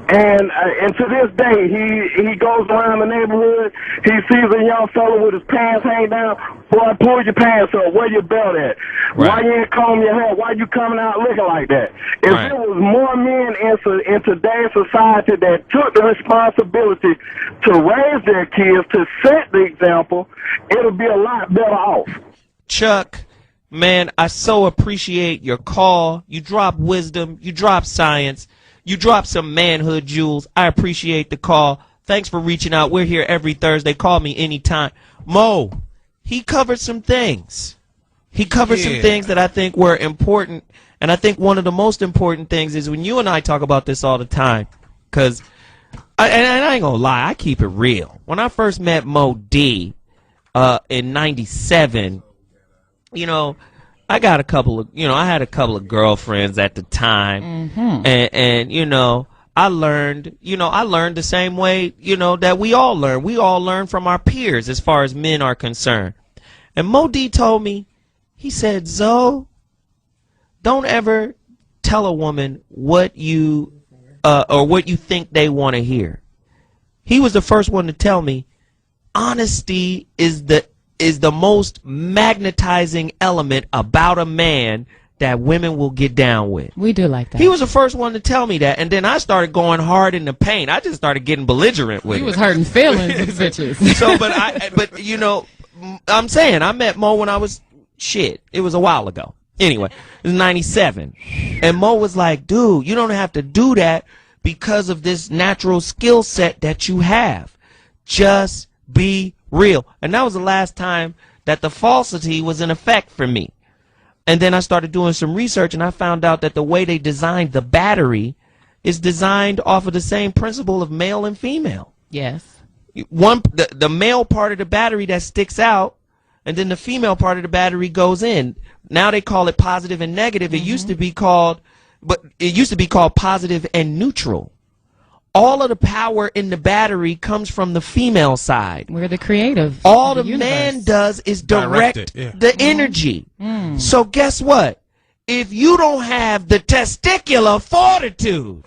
and to this day, he goes around the neighborhood. He sees a young fellow with his pants hanging down. Boy, pull your pants up. Where your belt at? Right. Why you ain't comb your hair? Why you coming out looking like that? If there was more men in today's society that took the responsibility to raise their kids, to set the example, it'll be a lot better off. Chuck, man, I so appreciate your call. You drop wisdom. You drop science. You drop some manhood jewels. I appreciate the call. Thanks for reaching out. We're here every Thursday. Call me anytime. Mo, he covered some things. He covered some things that I think were important. And I think one of the most important things is when you and I talk about this all the time, because, and I ain't going to lie, I keep it real. When I first met Moe Dee in 97, I got a couple of, I had a couple of girlfriends at the time, and I learned the same way, that we all learn. We all learn from our peers as far as men are concerned. And Moe Dee told me, he said, Zo, don't ever tell a woman what you, or what you think they want to hear. He was the first one to tell me, honesty is the most magnetizing element about a man that women will get down with. We do like that. He was the first one to tell me that, and then I started going hard in the paint. I just started getting belligerent with it. He was hurting feelings with bitches. So, but I'm saying I met Mo when I was shit. It was a while ago. Anyway, it was 97, and Mo was like, "Dude, you don't have to do that because of this natural skill set that you have. Just be real." And that was the last time that the falsity was in effect for me. And then I started doing some research, and I found out that the way they designed the battery is designed off of the same principle of male and female. Yes. The male part of the battery that sticks out, and then the female part of the battery goes in. Now they call it positive and negative. It used to be called positive and neutral. All of the power in the battery comes from the female side. We're the creative. All the man does is direct the energy. So guess what? If you don't have the testicular fortitude,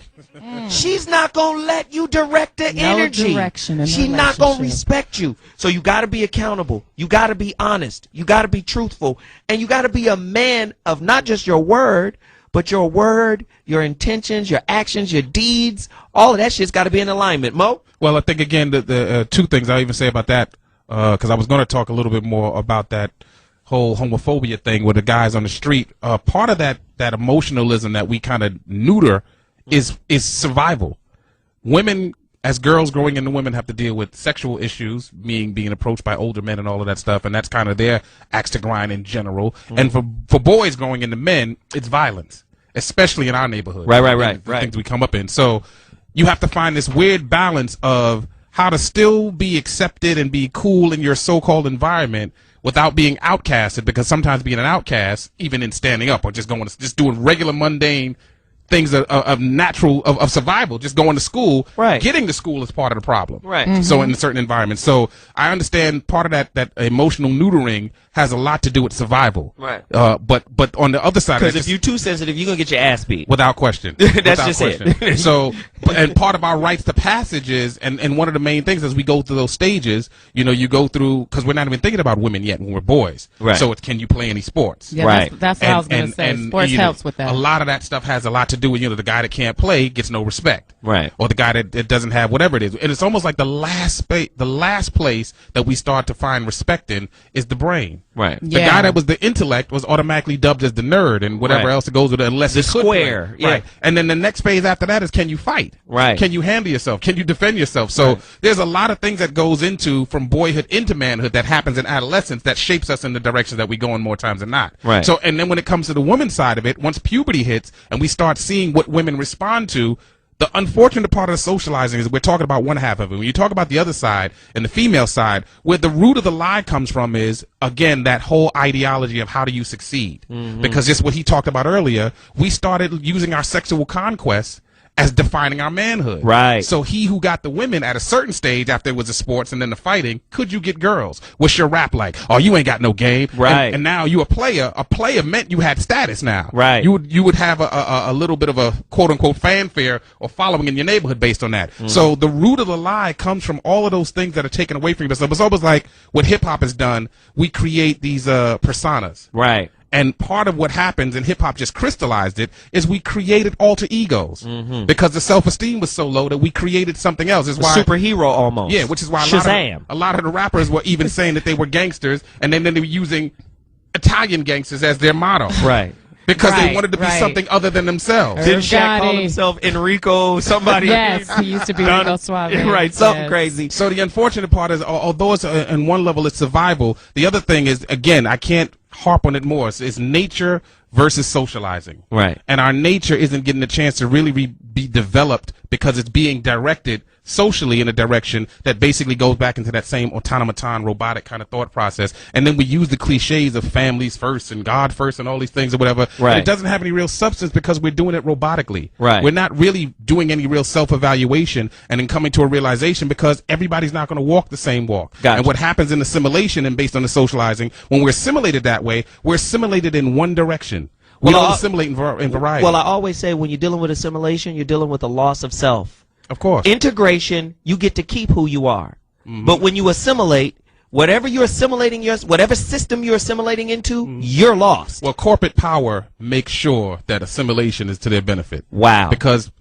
she's not going to let you direct the energy. She's not going to respect you. So you got to be accountable. You got to be honest. You got to be truthful. And you got to be a man of not just your word, but your word, your intentions, your actions, your deeds, all of that shit's got to be in alignment. Mo? Well, I think, again, the two things I'll even say about that, because I was going to talk a little bit more about that whole homophobia thing with the guys on the street. Part of that emotionalism that we kind of neuter is survival. Women, as girls growing into women, have to deal with sexual issues, being approached by older men and all of that stuff, and that's kind of their axe to grind in general. And for boys growing into men, it's violence, especially in our neighborhood. Right. Things we come up in. So you have to find this weird balance of how to still be accepted and be cool in your so-called environment without being outcasted, because sometimes being an outcast, even in standing up or just doing regular mundane things of natural of survival, just going to school. Right. Getting to school is part of the problem. Right. So in certain environments. So I understand part of that emotional neutering has a lot to do with survival. Right. But on the other side, Because if you're too sensitive, you're gonna get your ass beat. without question. That's Without just question. it. So, and part of our rites to passage is, and one of the main things as we go through those stages, you go through, because we're not even thinking about women yet when we're boys. Right. So it's, can you play any sports? Yeah, Right. That's what I was going to say. Sports helps with that. A lot of that stuff has a lot to do with, the guy that can't play gets no respect. Right. Or the guy that doesn't have whatever it is. And it's almost like the last place that we start to find respect in is the brain. Right. The guy that was the intellect was automatically dubbed as the nerd and whatever Right. else that goes with it, unless The he could square, play. yeah. Right. And then the next phase after that is, can you fight? Right. Can you handle yourself? Can you defend yourself? So Right. there's a lot of things that goes into from boyhood into manhood that happens in adolescence that shapes us in the direction that we go in more times than not. Right. So, and then when it comes to the woman's side of it, once puberty hits and we start seeing what women respond to, the unfortunate part of the socializing is we're talking about one half of it. When you talk about the other side and the female side, where the root of the lie comes from is, again, that whole ideology of how do you succeed. Because just what he talked about earlier, we started using our sexual conquest as defining our manhood. Right. So he who got the women at a certain stage after it was the sports and then the fighting, could you get girls? What's your rap like? Oh, you ain't got no game. Right. And now you a player. A player meant you had status now. Right. You would have a little bit of a quote unquote fanfare or following in your neighborhood based on that. So the root of the lie comes from all of those things that are taken away from you. So it's almost like what hip hop has done. We create these personas. Right. And part of what happens, and hip hop just crystallized it, is we created alter egos because the self-esteem was so low that we created something else. Is why Superhero almost. yeah, which is why Shazam. a lot of the rappers were even saying that they were gangsters, and then they were using Italian gangsters as their motto, Right. because they Right, wanted to be right. something other than themselves. Didn't Shaq call Gotti. himself Enrico somebody? Yes, he used to be Rico Suave. Right, something Yes. crazy. So the unfortunate part is, although it's on one level it's survival, the other thing is, again, I can't harp on it more. It's nature versus socializing. Right. And our nature isn't getting a chance to really be developed because it's being directed socially in a direction that basically goes back into that same automaton robotic kind of thought process. And then we use the cliches of families first and God first and all these things or whatever. Right. And it doesn't have any real substance because we're doing it robotically. Right. We're not really doing any real self-evaluation and then coming to a realization because everybody's not going to walk the same walk. Gotcha. And what happens in assimilation and based on the socializing, when we're assimilated that way, we're assimilated in one direction. We Well, don't I- assimilate in variety. Well, I always say when you're dealing with assimilation, you're dealing with a loss of self. of course. Integration, you get to keep who you are. But when you assimilate, whatever you're assimilating, whatever system you're assimilating into, you're lost. Well, corporate power makes sure that assimilation is to their benefit. Wow. Because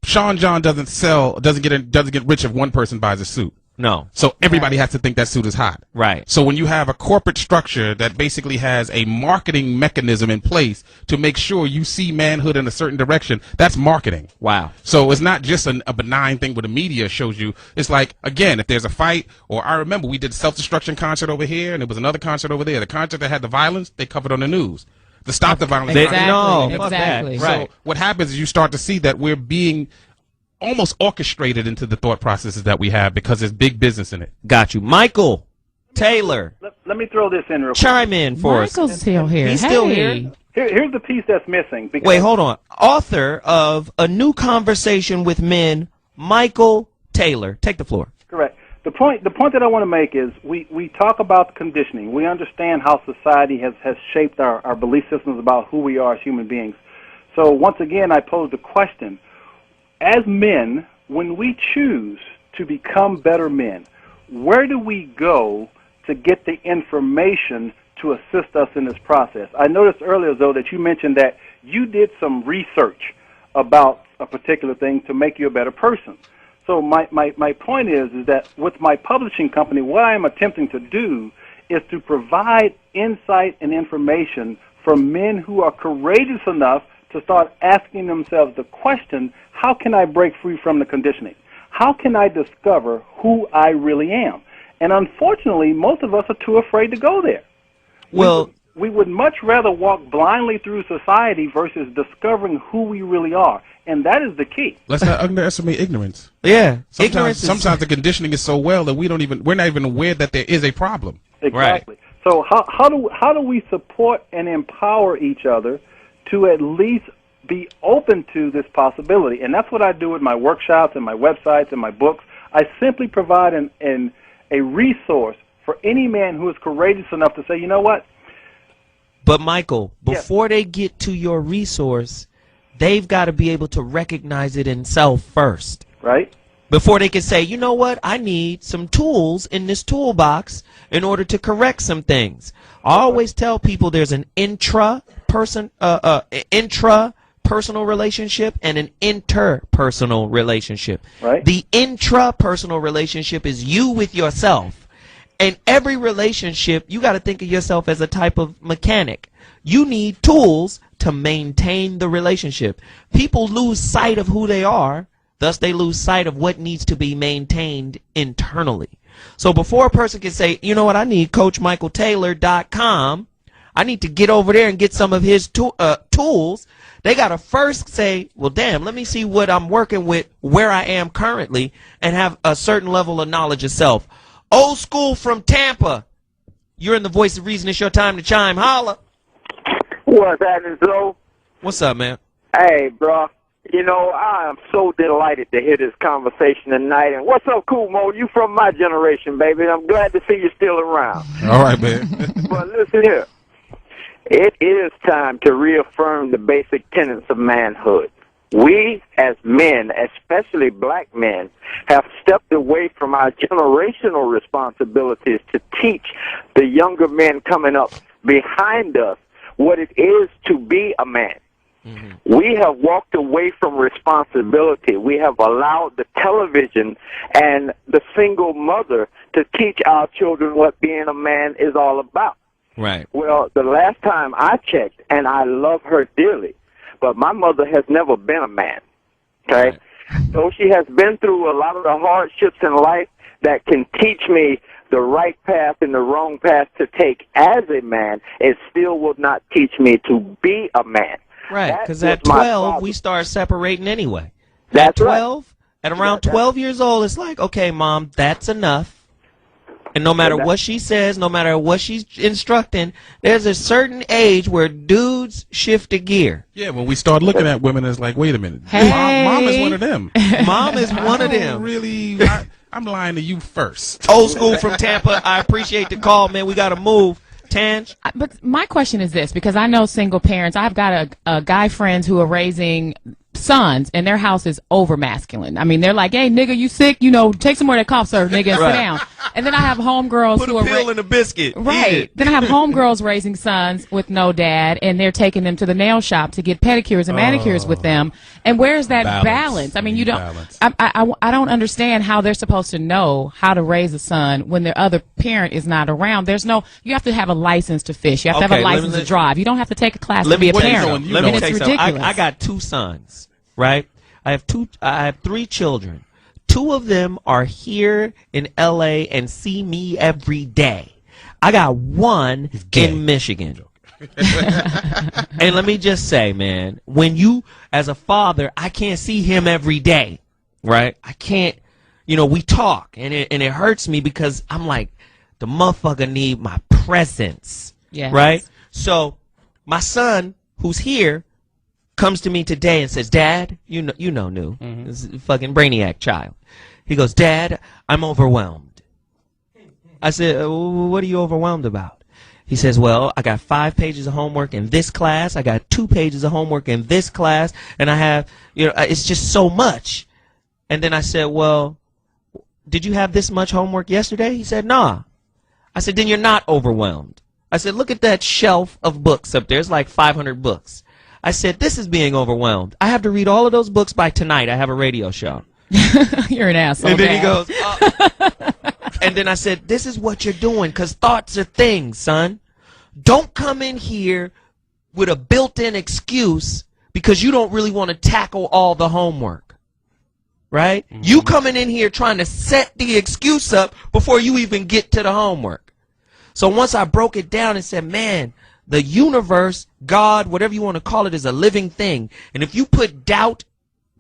Sean John doesn't get rich if one person buys a suit. No. So everybody has to think that suit is hot. Right. So when you have a corporate structure that basically has a marketing mechanism in place to make sure you see manhood in a certain direction, that's marketing. Wow. So it's not just a benign thing where the media shows you. It's like, again, if there's a fight, or I remember we did self-destruction concert over here, and there was another concert over there. The concert that had the violence, they covered on the news. To stop the violence. Exactly. No, fuck Exactly. that. Right. So what happens is you start to see that we're being almost orchestrated into the thought processes that we have because there's big business in it. Got you. Michael Taylor, Let me throw this in real quick. chime in for us. Michael's still here. He's hey. still here. Here's the piece that's missing. Because Wait, hold on. Author of A New Conversation with Men, Michael Taylor. Take the floor. Correct. The point that I want to make is we talk about conditioning. We understand how society has shaped our belief systems about who we are as human beings. So once again, I pose the question, as men, when we choose to become better men, where do we go to get the information to assist us in this process? I noticed earlier, though, that you mentioned that you did some research about a particular thing to make you a better person. So my point is that with my publishing company, what I am attempting to do is to provide insight and information from men who are courageous enough to start asking themselves the question, how can I break free from the conditioning? How can I discover who I really am? And unfortunately, most of us are too afraid to go there. Well, We would much rather walk blindly through society versus discovering who we really are. And that is the key. Let's not underestimate ignorance. yeah. Ignorance is- Sometimes the conditioning is so well that we're not even aware that there is a problem. Exactly. So how do we support and empower each other to at least be open to this possibility. And that's what I do with my workshops and my websites and my books. I simply provide a resource for any man who is courageous enough to say, you know what? But Michael, before they get to your resource, they've got to be able to recognize it in self first. Right. Before they can say, you know what, I need some tools in this toolbox in order to correct some things. I always tell people there's an intra-personal relationship and an interpersonal relationship. Right. The intra-personal relationship is you with yourself. In every relationship, you got to think of yourself as a type of mechanic. You need tools to maintain the relationship. People lose sight of who they are, thus they lose sight of what needs to be maintained internally. So before a person can say, you know what, I need CoachMichaelTaylor.com, I need to get over there and get some of his tools, they got to first say, well, damn, let me see what I'm working with, where I am currently, and have a certain level of knowledge of self. Old school from Tampa. You're in the Voice of Reason. It's your time to chime. Holla. What's happening, Zoe? What's up, man? Hey, bro. You know, I am so delighted to hear this conversation tonight. And what's up, Kool Moe? You from my generation, baby. I'm glad to see you still around. All right, man. But listen here. It is time to reaffirm the basic tenets of manhood. We, as men, especially black men, have stepped away from our generational responsibilities to teach the younger men coming up behind us what it is to be a man. Mm-hmm. We have walked away from responsibility. We have allowed the television and the single mother to teach our children what being a man is all about. Right. Well, the last time I checked, and I love her dearly, but my mother has never been a man, okay? Right. So she has been through a lot of the hardships in life that can teach me the right path and the wrong path to take as a man. It still will not teach me to be a man. Right, because at 12, we start separating anyway. At 12, at around 12 years old, it's like, okay, Mom, that's enough. And no matter what she says, no matter what she's instructing, there's a certain age where dudes shift a gear. Yeah, when we start looking at women, it's like, wait a minute. Hey. Mom is one of them. Mom is one of them. Really, I'm lying to you first. Old school from Tampa. I appreciate the call, man. We got to move. Tanj? But my question is this, because I know single parents. I've got a guy friends who are raising sons, and their house is over masculine. I mean, they're like, hey, nigga, you sick? You know, take some more of that cough syrup, nigga, and sit down. And then I have homegirls who are... Put a pill in a biscuit. Right. Then I have homegirls raising sons with no dad, and they're taking them to the nail shop to get pedicures and manicures with them. And where's that balance? I mean, you don't... I don't understand how they're supposed to know how to raise a son when their other parent is not around. There's no... You have to have a license to fish. You have to have a license to drive. You don't have to take a class to be a parent. Let me tell you something. I got two sons. Right? I have 3 children. 2 of them are here in LA and see me every day. I got 1 in Michigan. And let me just say, man, when you, as a father, I can't see him every day. Right? I can't, we talk and it hurts me because I'm like, the motherfucker need my presence. Yes. Right? So my son, who's here, comes to me today and says, Dad, you know, New, this is a fucking brainiac child. He goes, Dad, I'm overwhelmed. I said, what are you overwhelmed about? He says, well, I got 5 pages of homework in this class. I got 2 pages of homework in this class. And I have, it's just so much. And then I said, well, did you have this much homework yesterday? He said, nah. I said, then you're not overwhelmed. I said, look at that shelf of books up there. It's like 500 books. I said, this is being overwhelmed. I have to read all of those books by tonight. I have a radio show. You're an asshole. And then he goes, and then I said, this is what you're doing, because thoughts are things, son. Don't come in here with a built-in excuse because you don't really want to tackle all the homework. Right? Mm-hmm. You coming in here trying to set the excuse up before you even get to the homework. So once I broke it down and said, man, the universe, God, whatever you want to call it, is a living thing. And if you put doubt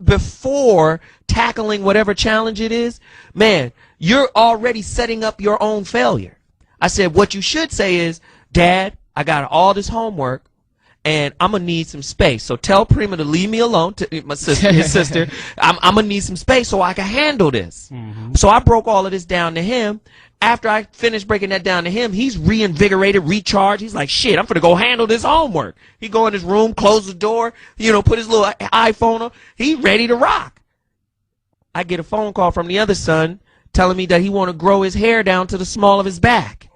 before tackling whatever challenge it is, man, you're already setting up your own failure. I said, what you should say is, Dad, I got all this homework, and I'm gonna need some space. So tell Prima to leave me alone. To my sister, his sister. I'm gonna need some space so I can handle this. So I broke all of this down to him. After I finished breaking that down to him, he's reinvigorated, recharged. He's like, shit, I'm finna go handle this homework. He go in his room, close the door, put his little iPhone on. He ready to rock. I get a phone call from the other son telling me that he want to grow his hair down to the small of his back.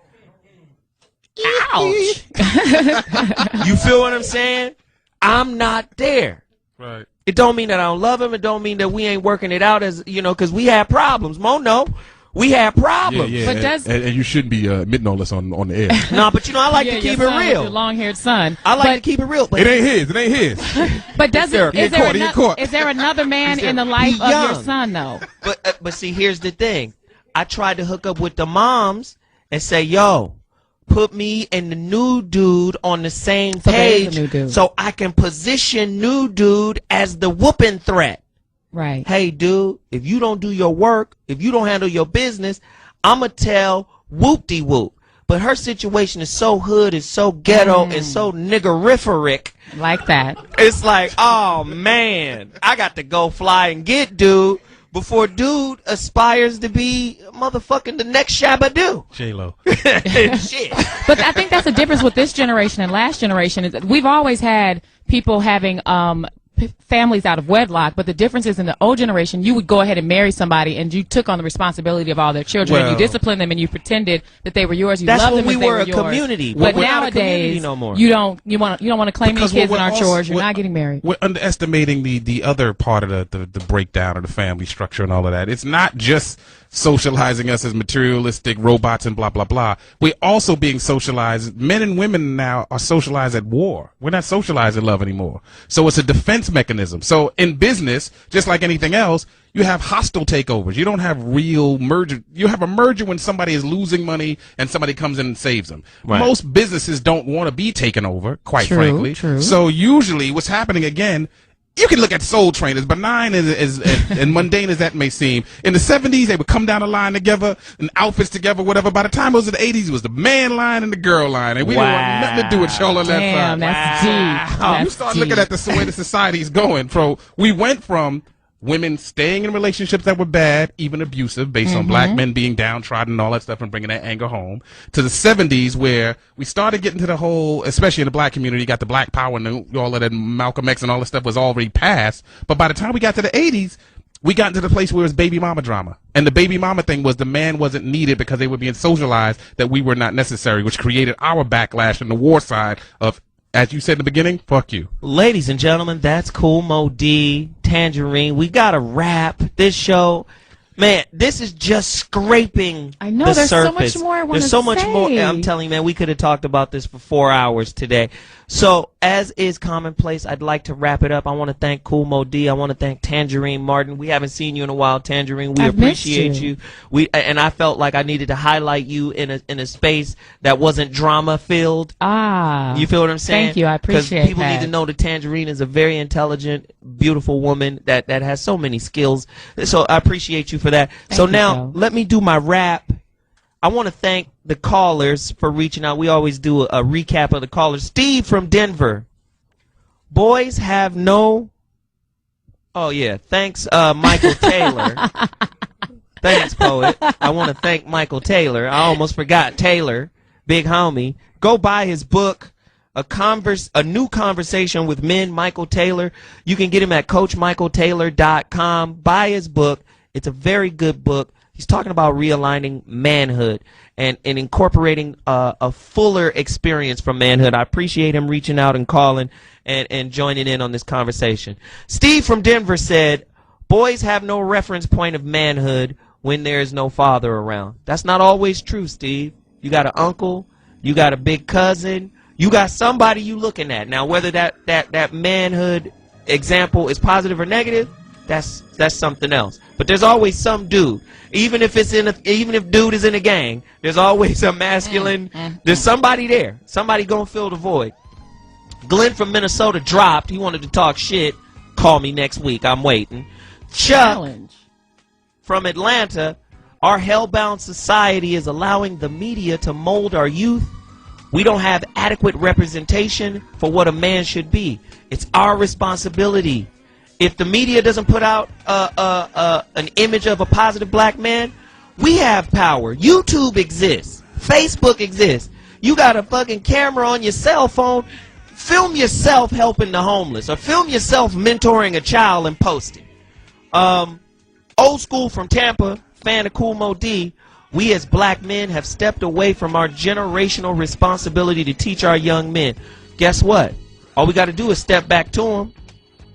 Ouch. You feel what I'm saying? I'm not there. Right. It don't mean that I don't love him. It don't mean that we ain't working it out as, because we had problems. Mo, no. We had problems. Yeah, But and you shouldn't be admitting all this on the air. No, but I like to keep it real. Your long-haired son. I like to keep it real. But It ain't his. But is there another man in the life of your son though? But see, here's the thing. I tried to hook up with the moms and say, yo, put me and the new dude on the same page so I can position new dude as the whooping threat. Right. Hey, dude, if you don't do your work, if you don't handle your business, I'ma tell whoop-de-whoop. But her situation is so hood, is so ghetto, and so niggerific. Like that. It's like, oh, man, I got to go fly and get dude before dude aspires to be motherfucking the next Shabba-Doo. J-Lo. Shit. But I think that's the difference with this generation and last generation. Is that we've always had people having families out of wedlock, but the difference is in the old generation, you would go ahead and marry somebody and you took on the responsibility of all their children and you disciplined them and you pretended that they were yours. You loved them as they were yours. That's when we were a community. But nowadays, no more. you don't want to claim your kids in our chores. You're not getting married. We're underestimating the other part of the breakdown of the family structure and all of that. It's not just socializing us as materialistic robots and blah, blah, blah. We're also being socialized. Men and women now are socialized at war. We're not socialized in love anymore. So it's a defense mechanism. So in business, just like anything else, you have hostile takeovers. You don't have real merger. You have a merger when somebody is losing money and somebody comes in and saves them. Right. Most businesses don't want to be taken over, quite frankly. True. So usually what's happening again, you can look at Soul Train, as benign and mundane as that may seem. In the 70s, they would come down the line together, in outfits together, whatever. By the time it was in the 80s, it was the man line and the girl line. And we didn't want nothing to do with y'all on that side. That's deep. You start looking at the way the society is going. We went from women staying in relationships that were bad, even abusive, based on black men being downtrodden and all that stuff and bringing that anger home, to the 70s where we started getting to the whole, especially in the black community, you got the black power and all of that Malcolm X and all that stuff was already passed. But by the time we got to the 80s, we got into the place where it was baby mama drama. And the baby mama thing was the man wasn't needed because they were being socialized that we were not necessary, which created our backlash in the war side of, as you said in the beginning, fuck you. Ladies and gentlemen, that's Kool Moe Dee, Tanjareen. We got to wrap this show. Man, this is just scraping I know, the there's surface. so much more I want to There's so say. much more. I'm telling you, man, we could have talked about this for 4 hours today. So, as is commonplace, I'd like to wrap it up. I want to thank Kool Moe Dee. I want to thank Tanjereen Martin. We haven't seen you in a while, Tanjereen. We appreciate you. And I felt like I needed to highlight you in a space that wasn't drama filled. You feel what I'm saying? Thank you. I appreciate Because people that. need to know that Tanjereen is a very intelligent, beautiful woman that has so many skills. So I appreciate you for that. So now let me do my rap. I want to thank the callers for reaching out. We always do a recap of the callers. Steve from Denver. Boys have no... Oh, yeah. Thanks, Michael Taylor. Thanks, poet. I want to thank Michael Taylor. I almost forgot Taylor, big homie. Go buy his book, A New Conversation with Men, Michael Taylor. You can get him at CoachMichaelTaylor.com. Buy his book. It's a very good book. He's talking about realigning manhood and incorporating a fuller experience from manhood. I appreciate him reaching out and calling and joining in on this conversation. Steve from Denver said, boys have no reference point of manhood when there is no father around. That's not always true, Steve. You got an uncle, you got a big cousin, you got somebody you looking at. Now, whether that manhood example is positive or negative, that's something else. But there's always some dude. Even if dude is in a gang, there's always a masculine. There's somebody there. Somebody gonna fill the void. Glenn from Minnesota dropped. He wanted to talk shit. Call me next week. I'm waiting. Chuck from Atlanta. Our hellbound society is allowing the media to mold our youth We don't have adequate representation for what a man should be. It's our responsibility. If the media doesn't put out an image of a positive black man, we have power. YouTube exists. Facebook exists. You got a fucking camera on your cell phone. Film yourself helping the homeless, or film yourself mentoring a child and post it. Old school from Tampa, fan of Kool Moe Dee. We as black men have stepped away from our generational responsibility to teach our young men. Guess what? All we got to do is step back to them.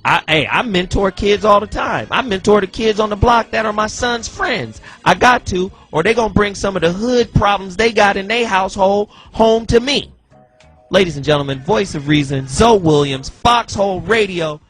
I mentor kids all the time. I mentor the kids on the block that are my son's friends. I got to, or they're going to bring some of the hood problems they got in their household home to me. Ladies and gentlemen, voice of reason, ZoWilliams, Foxxhole Radio.